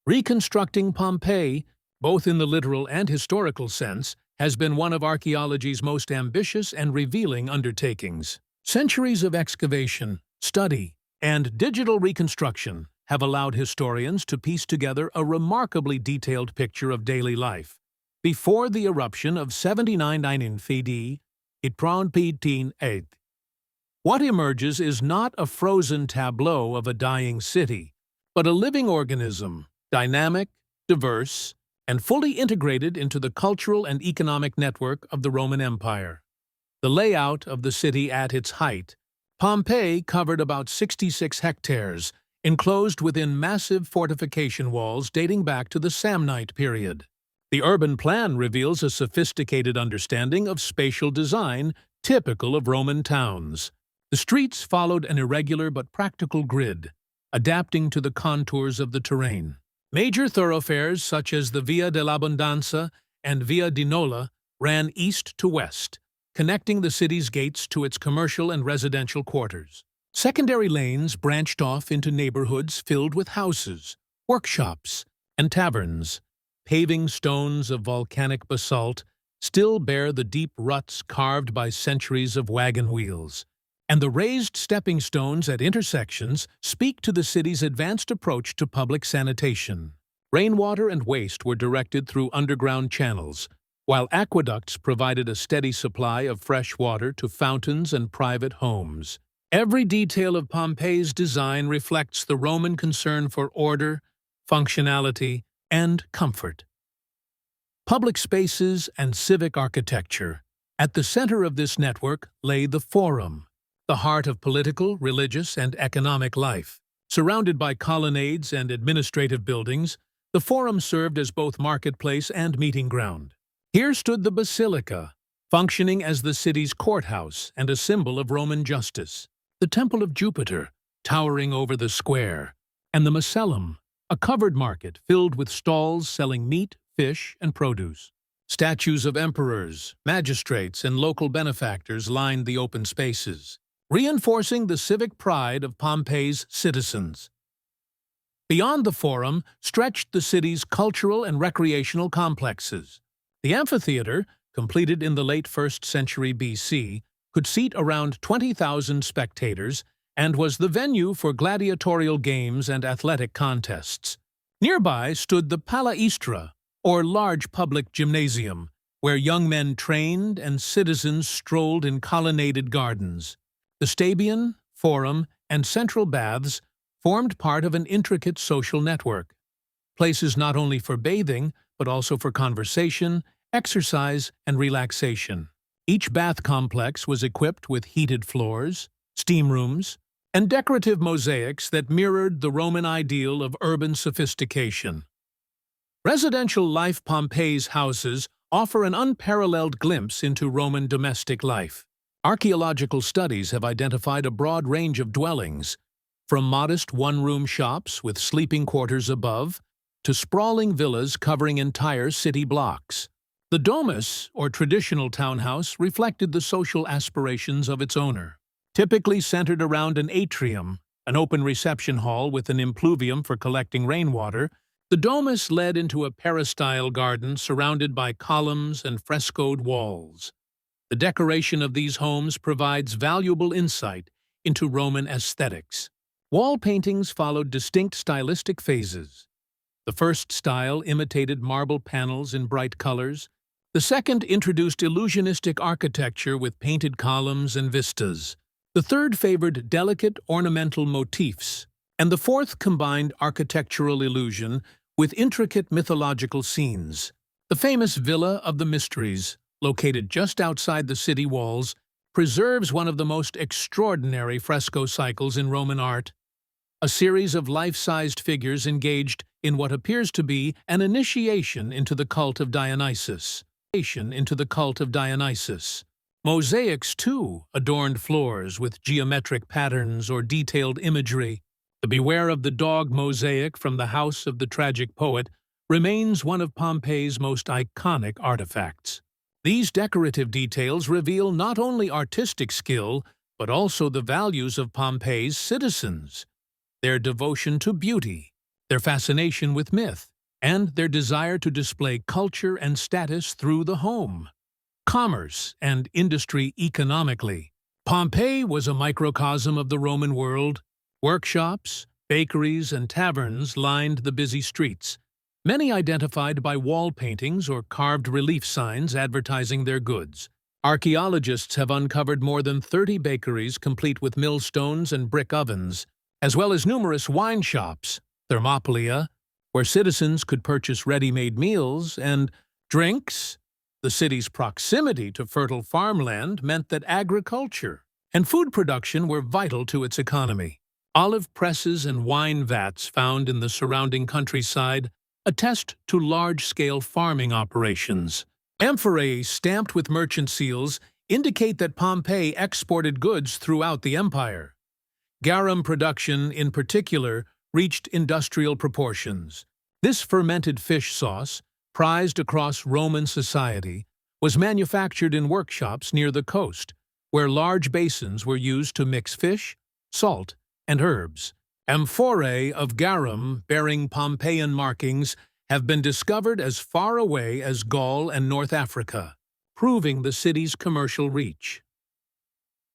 Reconstructing Pompeii, both in the literal and historical sense, has been one of archaeology's most ambitious and revealing undertakings. Centuries of excavation, study, and digital reconstruction have allowed historians to piece together a remarkably detailed picture of daily life. Before the eruption of 79 AD, it Pompeii. What emerges is not a frozen tableau of a dying city, but a living organism, dynamic, diverse, and fully integrated into the cultural and economic network of the Roman Empire. The layout of the city at its height, Pompeii covered about 66 hectares, enclosed within massive fortification walls dating back to the Samnite period. The urban plan reveals a sophisticated understanding of spatial design typical of Roman towns. The streets followed an irregular but practical grid, adapting to the contours of the terrain. Major thoroughfares such as the Via dell'Abbondanza and Via di Nola ran east to west, connecting the city's gates to its commercial and residential quarters. Secondary lanes branched off into neighborhoods filled with houses, workshops, and taverns. Paving stones of volcanic basalt still bear the deep ruts carved by centuries of wagon wheels, and the raised stepping stones at intersections speak to the city's advanced approach to public sanitation. Rainwater and waste were directed through underground channels, while aqueducts provided a steady supply of fresh water to fountains and private homes. Every detail of Pompeii's design reflects the Roman concern for order, functionality, and comfort. Public spaces and civic architecture. At the center of this network lay the Forum, the heart of political, religious, and economic life. Surrounded by colonnades and administrative buildings, the Forum served as both marketplace and meeting ground. Here stood the Basilica, functioning as the city's courthouse and a symbol of Roman justice, the Temple of Jupiter, towering over the square, and the Macellum, a covered market filled with stalls selling meat, fish, and produce. Statues of emperors, magistrates, and local benefactors lined the open spaces, reinforcing the civic pride of Pompeii's citizens. Beyond the Forum stretched the city's cultural and recreational complexes. The amphitheater, completed in the late 1st century BC, could seat around 20,000 spectators and was the venue for gladiatorial games and athletic contests. Nearby stood the Palaestra, or large public gymnasium, where young men trained and citizens strolled in colonnaded gardens. The Stabian, Forum, and Central Baths formed part of an intricate social network, places not only for bathing, but also for conversation, exercise, and relaxation. Each bath complex was equipped with heated floors, steam rooms, and decorative mosaics that mirrored the Roman ideal of urban sophistication. Residential life Pompeii's houses offer an unparalleled glimpse into Roman domestic life. Archaeological studies have identified a broad range of dwellings, from modest one-room shops with sleeping quarters above to sprawling villas covering entire city blocks. The domus, or traditional townhouse, reflected the social aspirations of its owner. Typically centered around an atrium, an open reception hall with an impluvium for collecting rainwater, the domus led into a peristyle garden surrounded by columns and frescoed walls. The decoration of these homes provides valuable insight into Roman aesthetics. Wall paintings followed distinct stylistic phases. The first style imitated marble panels in bright colors. The second introduced illusionistic architecture with painted columns and vistas. The third favored delicate ornamental motifs, and the fourth combined architectural illusion with intricate mythological scenes. The famous Villa of the Mysteries, located just outside the city walls, preserves one of the most extraordinary fresco cycles in Roman art. A series of life-sized figures engaged in what appears to be an initiation into the cult of Dionysus. Mosaics, too, adorned floors with geometric patterns or detailed imagery. The Beware of the Dog mosaic from the house of the tragic poet remains one of Pompeii's most iconic artifacts. These decorative details reveal not only artistic skill, but also the values of Pompeii's citizens, their devotion to beauty, their fascination with myth, and their desire to display culture and status through the home. Commerce and industry economically. Pompeii was a microcosm of the Roman world. Workshops, bakeries, and taverns lined the busy streets, many identified by wall paintings or carved relief signs advertising their goods. Archaeologists have uncovered more than 30 bakeries complete with millstones and brick ovens, as well as numerous wine shops, thermopolia, where citizens could purchase ready-made meals and drinks. The city's proximity to fertile farmland meant that agriculture and food production were vital to its economy. Olive presses and wine vats found in the surrounding countryside attest to large-scale farming operations. Amphorae stamped with merchant seals indicate that Pompeii exported goods throughout the empire. Garum production, in particular, reached industrial proportions. This fermented fish sauce, prized across Roman society, was manufactured in workshops near the coast, where large basins were used to mix fish, salt, and herbs. Amphorae of garum bearing Pompeian markings have been discovered as far away as Gaul and North Africa, proving the city's commercial reach.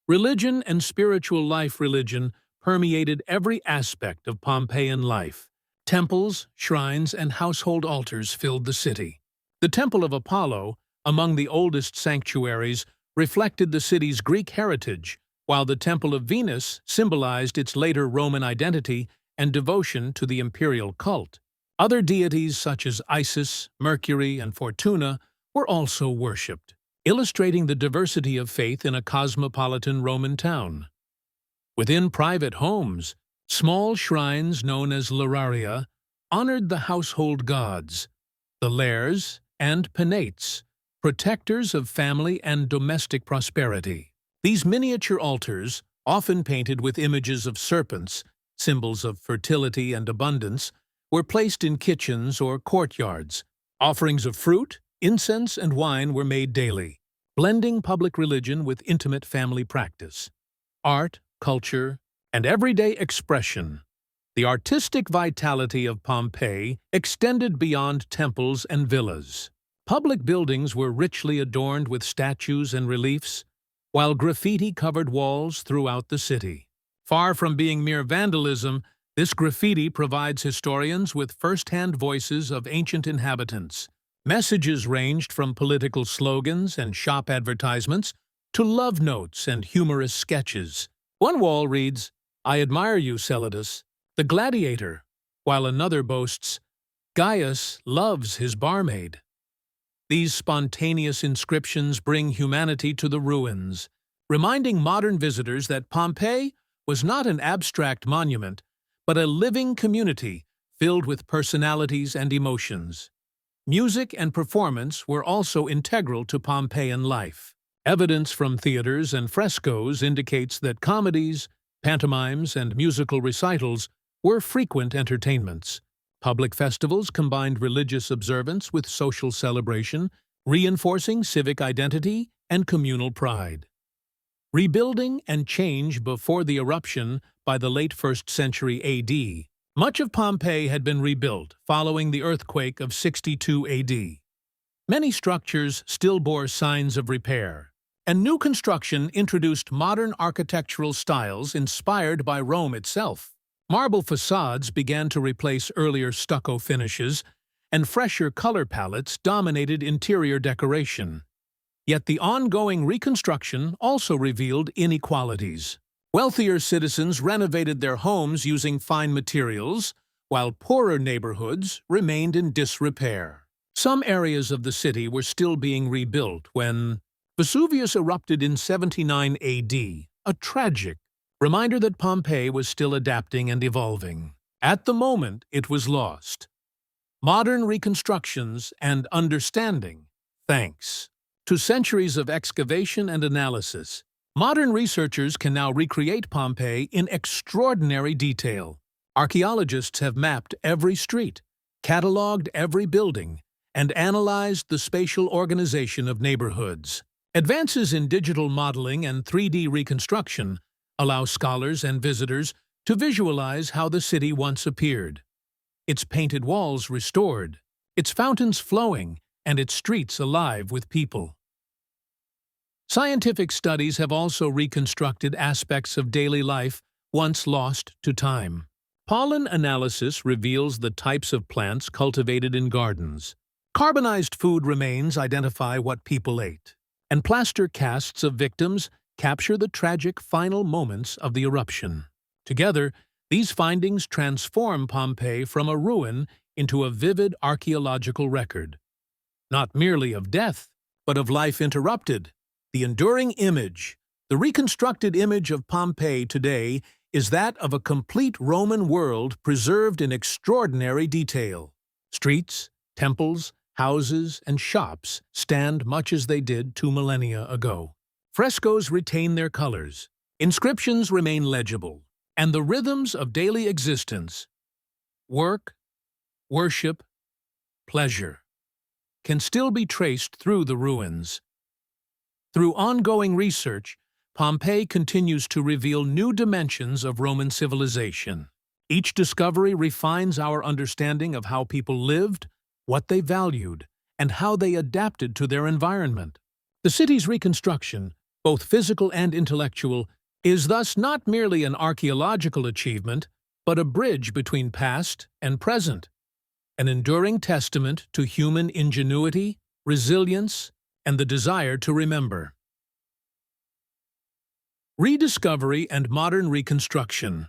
Religion and spiritual life. Religion permeated every aspect of Pompeian life. Temples, shrines, and household altars filled the city. The Temple of Apollo, among the oldest sanctuaries, reflected the city's Greek heritage, while the Temple of Venus symbolized its later Roman identity and devotion to the imperial cult. Other deities such as Isis, Mercury, and Fortuna were also worshipped, illustrating the diversity of faith in a cosmopolitan Roman town. Within private homes, small shrines known as Lararia honored the household gods, the Lares and Penates, protectors of family and domestic prosperity. These miniature altars, often painted with images of serpents, symbols of fertility and abundance, were placed in kitchens or courtyards. Offerings of fruit, incense, and wine were made daily, blending public religion with intimate family practice. Art, culture, and everyday expression. The artistic vitality of Pompeii extended beyond temples and villas. Public buildings were richly adorned with statues and reliefs, while graffiti covered walls throughout the city. Far from being mere vandalism, this graffiti provides historians with first-hand voices of ancient inhabitants, Messages ranged from political slogans and shop advertisements to love notes and humorous sketches. One wall reads, "I admire you, Celadus, the gladiator," while another boasts, "Gaius loves his barmaid." These spontaneous inscriptions bring humanity to the ruins, reminding modern visitors that Pompeii was not an abstract monument, but a living community filled with personalities and emotions. Music and performance were also integral to Pompeian life. Evidence from theaters and frescoes indicates that comedies, pantomimes, and musical recitals were frequent entertainments. Public festivals combined religious observance with social celebration, reinforcing civic identity and communal pride. Rebuilding and change before the eruption by the late 1st century AD. Much of Pompeii had been rebuilt following the earthquake of 62 AD. Many structures still bore signs of repair, and new construction introduced modern architectural styles inspired by Rome itself. Marble facades began to replace earlier stucco finishes, and fresher color palettes dominated interior decoration. Yet the ongoing reconstruction also revealed inequalities. Wealthier citizens renovated their homes using fine materials, while poorer neighborhoods remained in disrepair. Some areas of the city were still being rebuilt when Vesuvius erupted in 79 AD, a tragic reminder that Pompeii was still adapting and evolving. At the moment, it was lost. Modern reconstructions and understanding, thanks to centuries of excavation and analysis, modern researchers can now recreate Pompeii in extraordinary detail. Archaeologists have mapped every street, cataloged every building, and analyzed the spatial organization of neighborhoods. Advances in digital modeling and 3D reconstruction allow scholars and visitors to visualize how the city once appeared. Its painted walls restored, its fountains flowing, and its streets alive with people. Scientific studies have also reconstructed aspects of daily life once lost to time. Pollen analysis reveals the types of plants cultivated in gardens. Carbonized food remains identify what people ate, and plaster casts of victims capture the tragic final moments of the eruption. Together, these findings transform Pompeii from a ruin into a vivid archaeological record, not merely of death, but of life interrupted. The enduring image, the reconstructed image of Pompeii today, is that of a complete Roman world preserved in extraordinary detail. Streets, temples, houses, and shops stand much as they did 2 millennia ago. Frescoes retain their colors, inscriptions remain legible, and the rhythms of daily existence, work, worship, pleasure, can still be traced through the ruins. Through ongoing research, Pompeii continues to reveal new dimensions of Roman civilization. Each discovery refines our understanding of how people lived, what they valued, and how they adapted to their environment. The city's reconstruction, both physical and intellectual, is thus not merely an archaeological achievement, but a bridge between past and present, an enduring testament to human ingenuity, resilience, and the desire to remember. Rediscovery and modern reconstruction.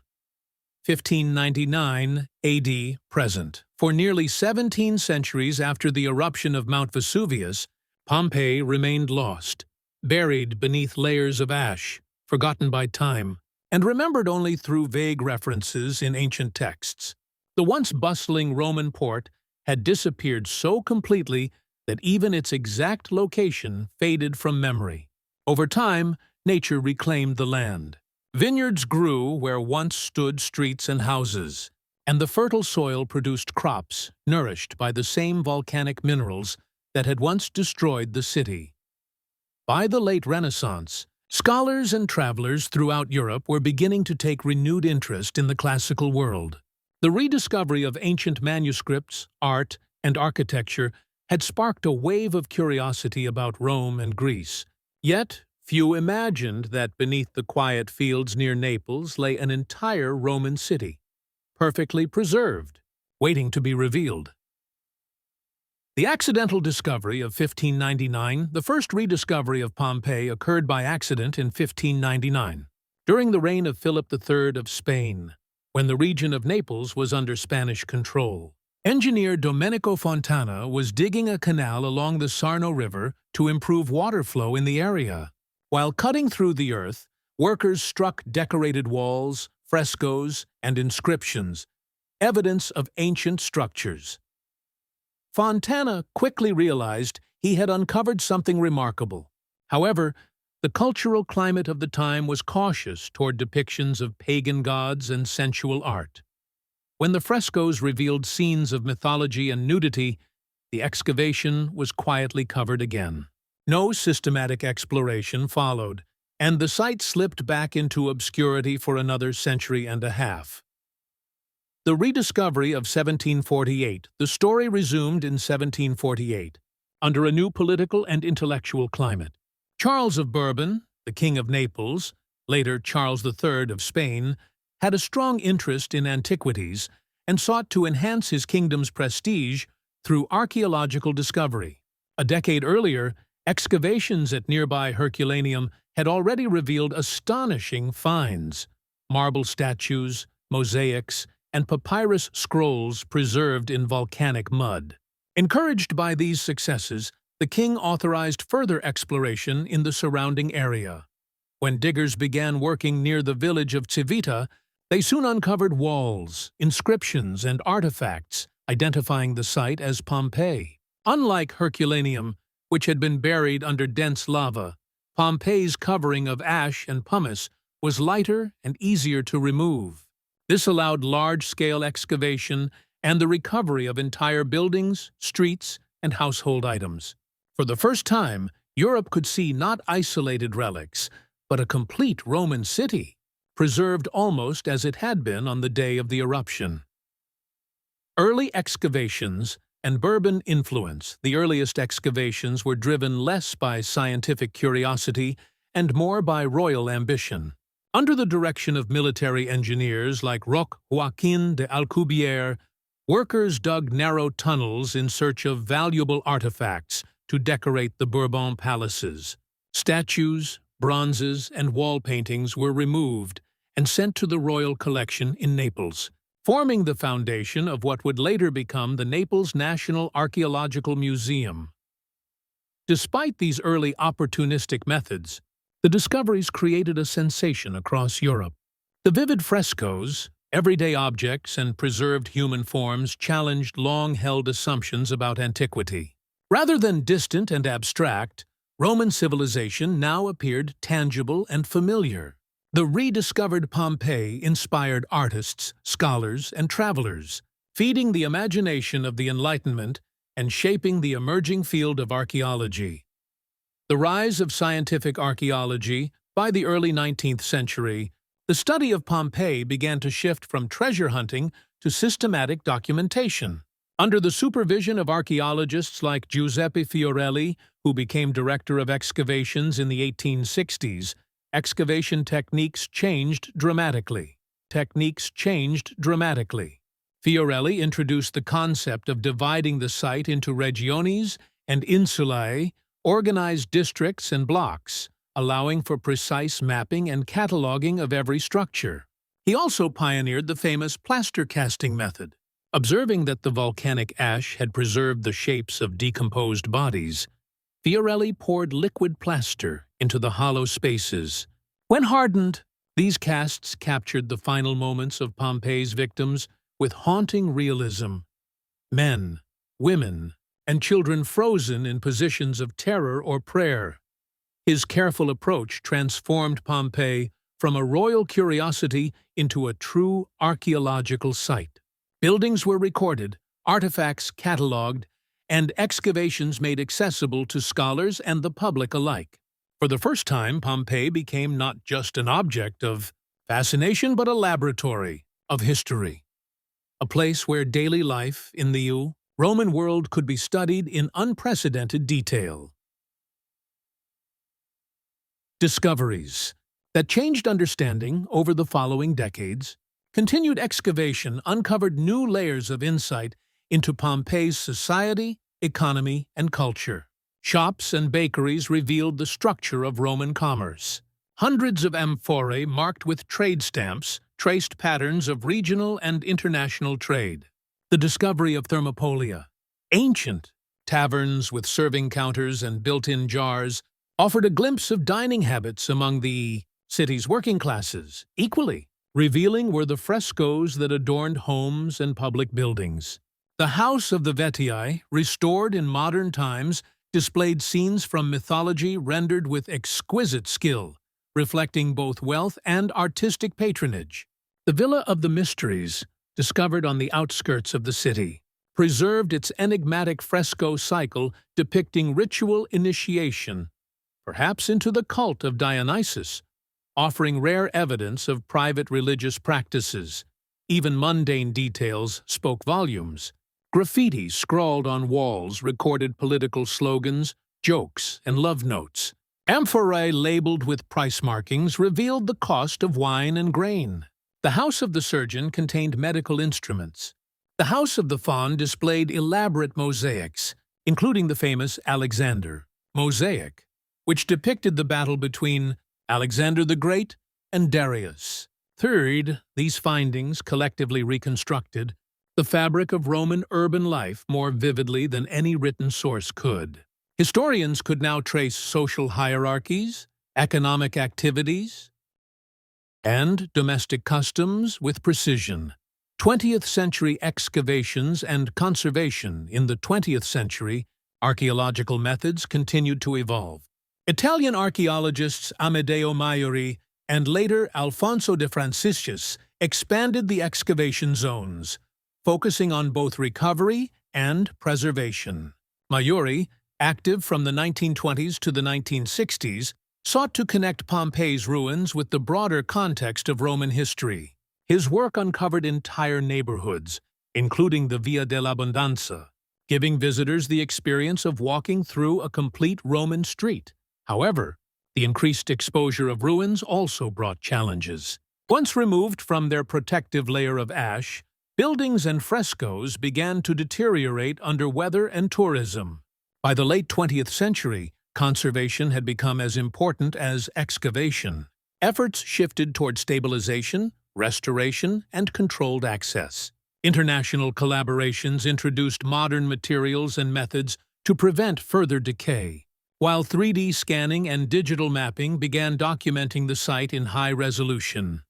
1599 AD present. For nearly 17 centuries after the eruption of Mount Vesuvius, Pompeii remained lost, buried beneath layers of ash, forgotten by time, and remembered only through vague references in ancient texts. The once bustling Roman port had disappeared so completely that even its exact location faded from memory. Over time, nature reclaimed the land. Vineyards grew where once stood streets and houses, and the fertile soil produced crops nourished by the same volcanic minerals that had once destroyed the city. By the late Renaissance, scholars and travelers throughout Europe were beginning to take renewed interest in the classical world. The rediscovery of ancient manuscripts, art, and architecture had sparked a wave of curiosity about Rome and Greece. Yet, few imagined that beneath the quiet fields near Naples lay an entire Roman city, perfectly preserved, waiting to be revealed. The accidental discovery of 1599, the first rediscovery of Pompeii occurred by accident in 1599, during the reign of Philip III of Spain, when the region of Naples was under Spanish control. Engineer Domenico Fontana was digging a canal along the Sarno River to improve water flow in the area. While cutting through the earth, workers struck decorated walls, frescoes, and inscriptions, evidence of ancient structures. Fontana quickly realized he had uncovered something remarkable. However, the cultural climate of the time was cautious toward depictions of pagan gods and sensual art. When the frescoes revealed scenes of mythology and nudity, the excavation was quietly covered again. No systematic exploration followed, and the site slipped back into obscurity for another century and a half. The rediscovery of 1748, the story resumed in 1748, under a new political and intellectual climate. Charles of Bourbon, the King of Naples, later Charles III of Spain, had a strong interest in antiquities and sought to enhance his kingdom's prestige through archaeological discovery. A decade earlier, excavations at nearby Herculaneum had already revealed astonishing finds: marble statues, mosaics, and papyrus scrolls preserved in volcanic mud. Encouraged by these successes, the king authorized further exploration in the surrounding area. When diggers began working near the village of Civita, they soon uncovered walls, inscriptions, and artifacts, identifying the site as Pompeii. Unlike Herculaneum, which had been buried under dense lava, Pompeii's covering of ash and pumice was lighter and easier to remove. This allowed large-scale excavation and the recovery of entire buildings, streets, and household items. For the first time, Europe could see not isolated relics, but a complete Roman city, preserved almost as it had been on the day of the eruption. Early excavations and Bourbon influence. The earliest excavations were driven less by scientific curiosity and more by royal ambition. Under the direction of military engineers like Roch Joaquin de Alcubierre, workers dug narrow tunnels in search of valuable artifacts to decorate the Bourbon palaces. Statues, bronzes, and wall paintings were removed and sent to the royal collection in Naples, forming the foundation of what would later become the Naples National Archaeological Museum. Despite these early opportunistic methods, the discoveries created a sensation across Europe. The vivid frescoes, everyday objects, and preserved human forms challenged long-held assumptions about antiquity. Rather than distant and abstract, Roman civilization now appeared tangible and familiar. The rediscovered Pompeii inspired artists, scholars, and travelers, feeding the imagination of the Enlightenment and shaping the emerging field of archaeology. The rise of scientific archaeology. By the early 19th century, the study of Pompeii began to shift from treasure hunting to systematic documentation. Under the supervision of archaeologists like Giuseppe Fiorelli, who became director of excavations in the 1860s, excavation techniques changed dramatically. Fiorelli introduced the concept of dividing the site into regiones and insulae, organized districts and blocks, allowing for precise mapping and cataloging of every structure. He also pioneered the famous plaster casting method. Observing that the volcanic ash had preserved the shapes of decomposed bodies, Fiorelli poured liquid plaster into the hollow spaces. When hardened, these casts captured the final moments of Pompeii's victims with haunting realism. Men, women, and children frozen in positions of terror or prayer. His careful approach transformed Pompeii from a royal curiosity into a true archaeological site. Buildings were recorded, artifacts catalogued, and excavations made accessible to scholars and the public alike. For the first time, Pompeii became not just an object of fascination but a laboratory of history, a place where daily life in the Roman world could be studied in unprecedented detail. Discoveries that changed understanding over the following decades. Continued excavation uncovered new layers of insight into Pompeii's society, economy, and culture. Shops and bakeries revealed the structure of Roman commerce. Hundreds of amphorae marked with trade stamps traced patterns of regional and international trade. The discovery of thermopolia, ancient taverns with serving counters and built-in jars, offered a glimpse of dining habits among the city's working classes. Equally revealing were the frescoes that adorned homes and public buildings. The House of the Vetii, restored in modern times, displayed scenes from mythology rendered with exquisite skill, reflecting both wealth and artistic patronage. The Villa of the Mysteries, discovered on the outskirts of the city, preserved its enigmatic fresco cycle depicting ritual initiation, perhaps into the cult of Dionysus, offering rare evidence of private religious practices. Even mundane details spoke volumes. Graffiti scrawled on walls recorded political slogans, jokes, and love notes. Amphorae labeled with price markings revealed the cost of wine and grain. The House of the Surgeon contained medical instruments. The House of the Faun displayed elaborate mosaics, including the famous Alexander mosaic, which depicted the battle between Alexander the Great and Darius. Third, these findings collectively reconstructed the fabric of Roman urban life more vividly than any written source could. Historians could now trace social hierarchies, economic activities, and domestic customs with precision. 20th century excavations and conservation. In the 20th century, archaeological methods continued to evolve. Italian archaeologists Amedeo Maiori and later Alfonso de Franciscus expanded the excavation zones, focusing on both recovery and preservation. Maiori, active from the 1920s to the 1960s, sought to connect Pompeii's ruins with the broader context of Roman history. His work uncovered entire neighborhoods, including the Via dell'Abbondanza, giving visitors the experience of walking through a complete Roman street. However, the increased exposure of ruins also brought challenges. Once removed from their protective layer of ash, buildings and frescoes began to deteriorate under weather and tourism. By the late 20th century, conservation had become as important as excavation. Efforts shifted toward stabilization, restoration, and controlled access. International collaborations introduced modern materials and methods to prevent further decay, while 3D scanning and digital mapping began documenting the site in high resolution.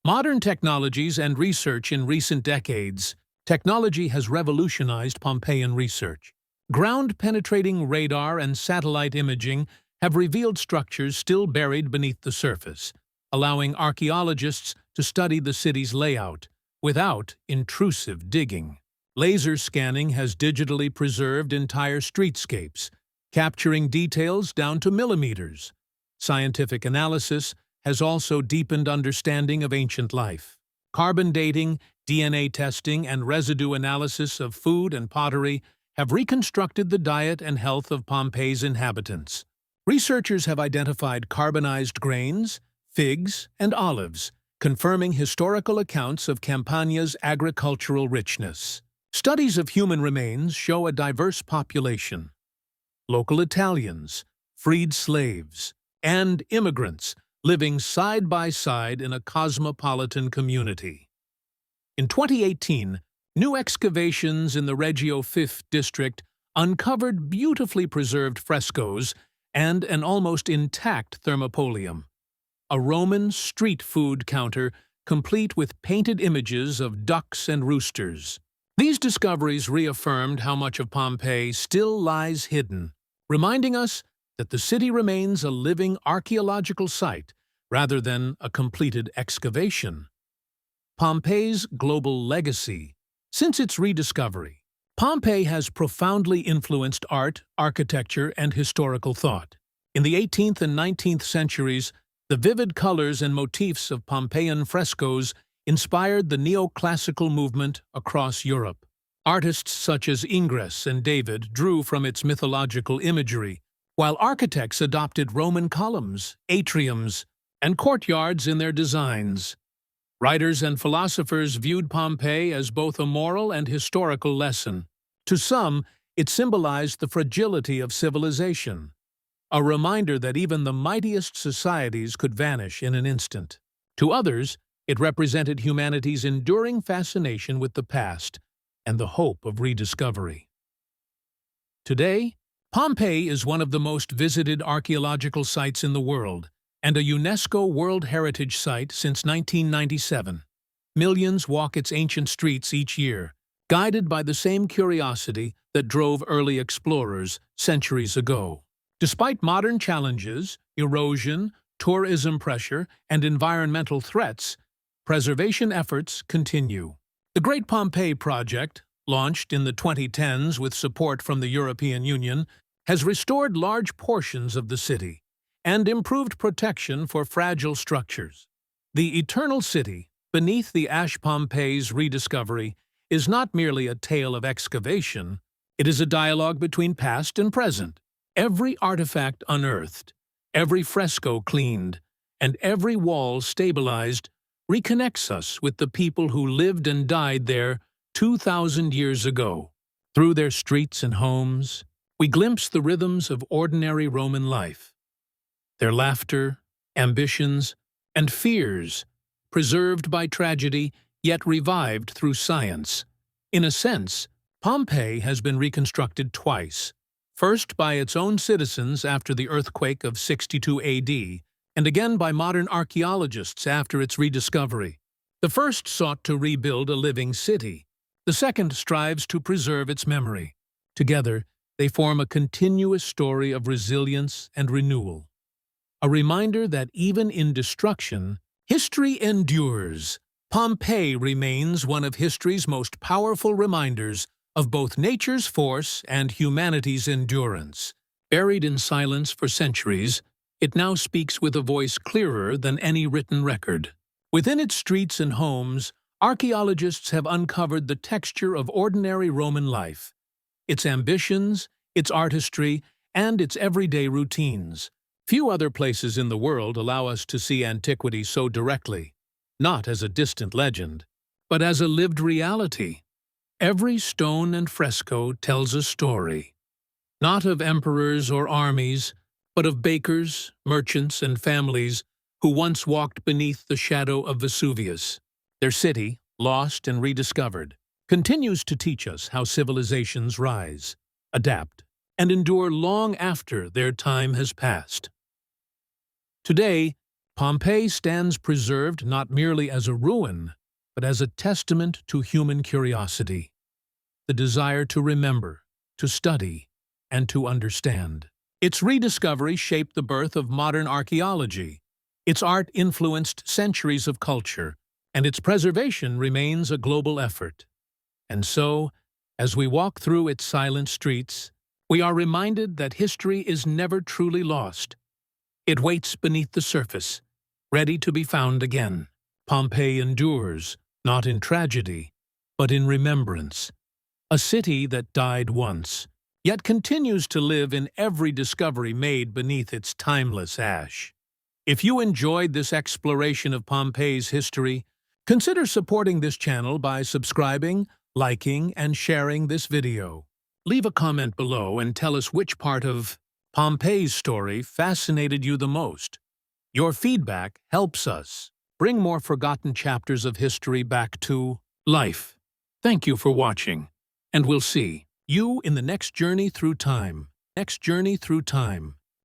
Modern technologies and research. In recent decades, technology has revolutionized Pompeian research. Ground-penetrating radar and satellite imaging have revealed structures still buried beneath the surface, allowing archaeologists to study the city's layout without intrusive digging. Laser scanning has digitally preserved entire streetscapes, capturing details down to millimeters. Scientific analysis has also deepened understanding of ancient life. Carbon dating, DNA testing, and residue analysis of food and pottery have reconstructed the diet and health of Pompeii's inhabitants. Researchers have identified carbonized grains, figs, and olives, confirming historical accounts of Campania's agricultural richness. Studies of human remains show a diverse population. Local Italians, freed slaves, and immigrants living side by side in a cosmopolitan community. In 2018, new excavations in the Reggio Fifth district uncovered beautifully preserved frescoes and an almost intact thermopolium, a Roman street food counter complete with painted images of ducks and roosters. These discoveries reaffirmed how much of Pompeii still lies hidden, reminding us that the city remains a living archaeological site rather than a completed excavation. Pompeii's global legacy. Since its rediscovery, Pompeii has profoundly influenced art, architecture, and historical thought. In the 18th and 19th centuries, the vivid colors and motifs of Pompeian frescoes inspired the neoclassical movement across Europe. Artists such as Ingres and David drew from its mythological imagery, while architects adopted Roman columns, atriums, and courtyards in their designs. Writers and philosophers viewed Pompeii as both a moral and historical lesson. To some, It symbolized the fragility of civilization, a reminder that even the mightiest societies could vanish in an instant. To others, it represented humanity's enduring fascination with the past and the hope of rediscovery. Today, Pompeii is one of the most visited archaeological sites in the world and a UNESCO World Heritage Site since 1997. Millions walk its ancient streets each year, guided by the same curiosity that drove early explorers centuries ago. Despite modern challenges, erosion, tourism pressure, and environmental threats, preservation efforts continue. The Great Pompeii Project, launched in the 2010s with support from the European Union, has restored large portions of the city and improved protection for fragile structures. The Eternal City, beneath the Ash Pompeii's rediscovery, is not merely a tale of excavation, it is a dialogue between past and present. Every artifact unearthed, every fresco cleaned, and every wall stabilized reconnects us with the people who lived and died there 2,000 years ago. Through their streets and homes, we glimpse the rhythms of ordinary Roman life. Their laughter, ambitions, and fears, preserved by tragedy, yet revived through science. In a sense, Pompeii has been reconstructed twice. First by its own citizens after the earthquake of 62 AD, and again by modern archaeologists after its rediscovery. The first sought to rebuild a living city. The second strives to preserve its memory. Together, they form a continuous story of resilience and renewal. A reminder that even in destruction, history endures. Pompeii remains one of history's most powerful reminders of both nature's force and humanity's endurance. Buried in silence for centuries, it now speaks with a voice clearer than any written record. Within its streets and homes, archaeologists have uncovered the texture of ordinary Roman life, its ambitions, its artistry, and its everyday routines. Few other places in the world allow us to see antiquity so directly, not as a distant legend, but as a lived reality. Every stone and fresco tells a story, not of emperors or armies, but of bakers, merchants, and families who once walked beneath the shadow of Vesuvius. Their city, lost and rediscovered, continues to teach us how civilizations rise, adapt, and endure long after their time has passed. Today, Pompeii stands preserved not merely as a ruin, but as a testament to human curiosity, the desire to remember, to study, and to understand. Its rediscovery shaped the birth of modern archaeology. Its art influenced centuries of culture, and its preservation remains a global effort. And so, as we walk through its silent streets, we are reminded that history is never truly lost. It waits beneath the surface, ready to be found again. Pompeii endures, not in tragedy, but in remembrance. A city that died once, yet continues to live in every discovery made beneath its timeless ash. If you enjoyed this exploration of Pompeii's history, consider supporting this channel by subscribing, liking, and sharing this video. Leave a comment below and tell us which part of Pompeii's story fascinated you the most. Your feedback helps us bring more forgotten chapters of history back to life. Thank you for watching, and we'll see you in the next journey through time.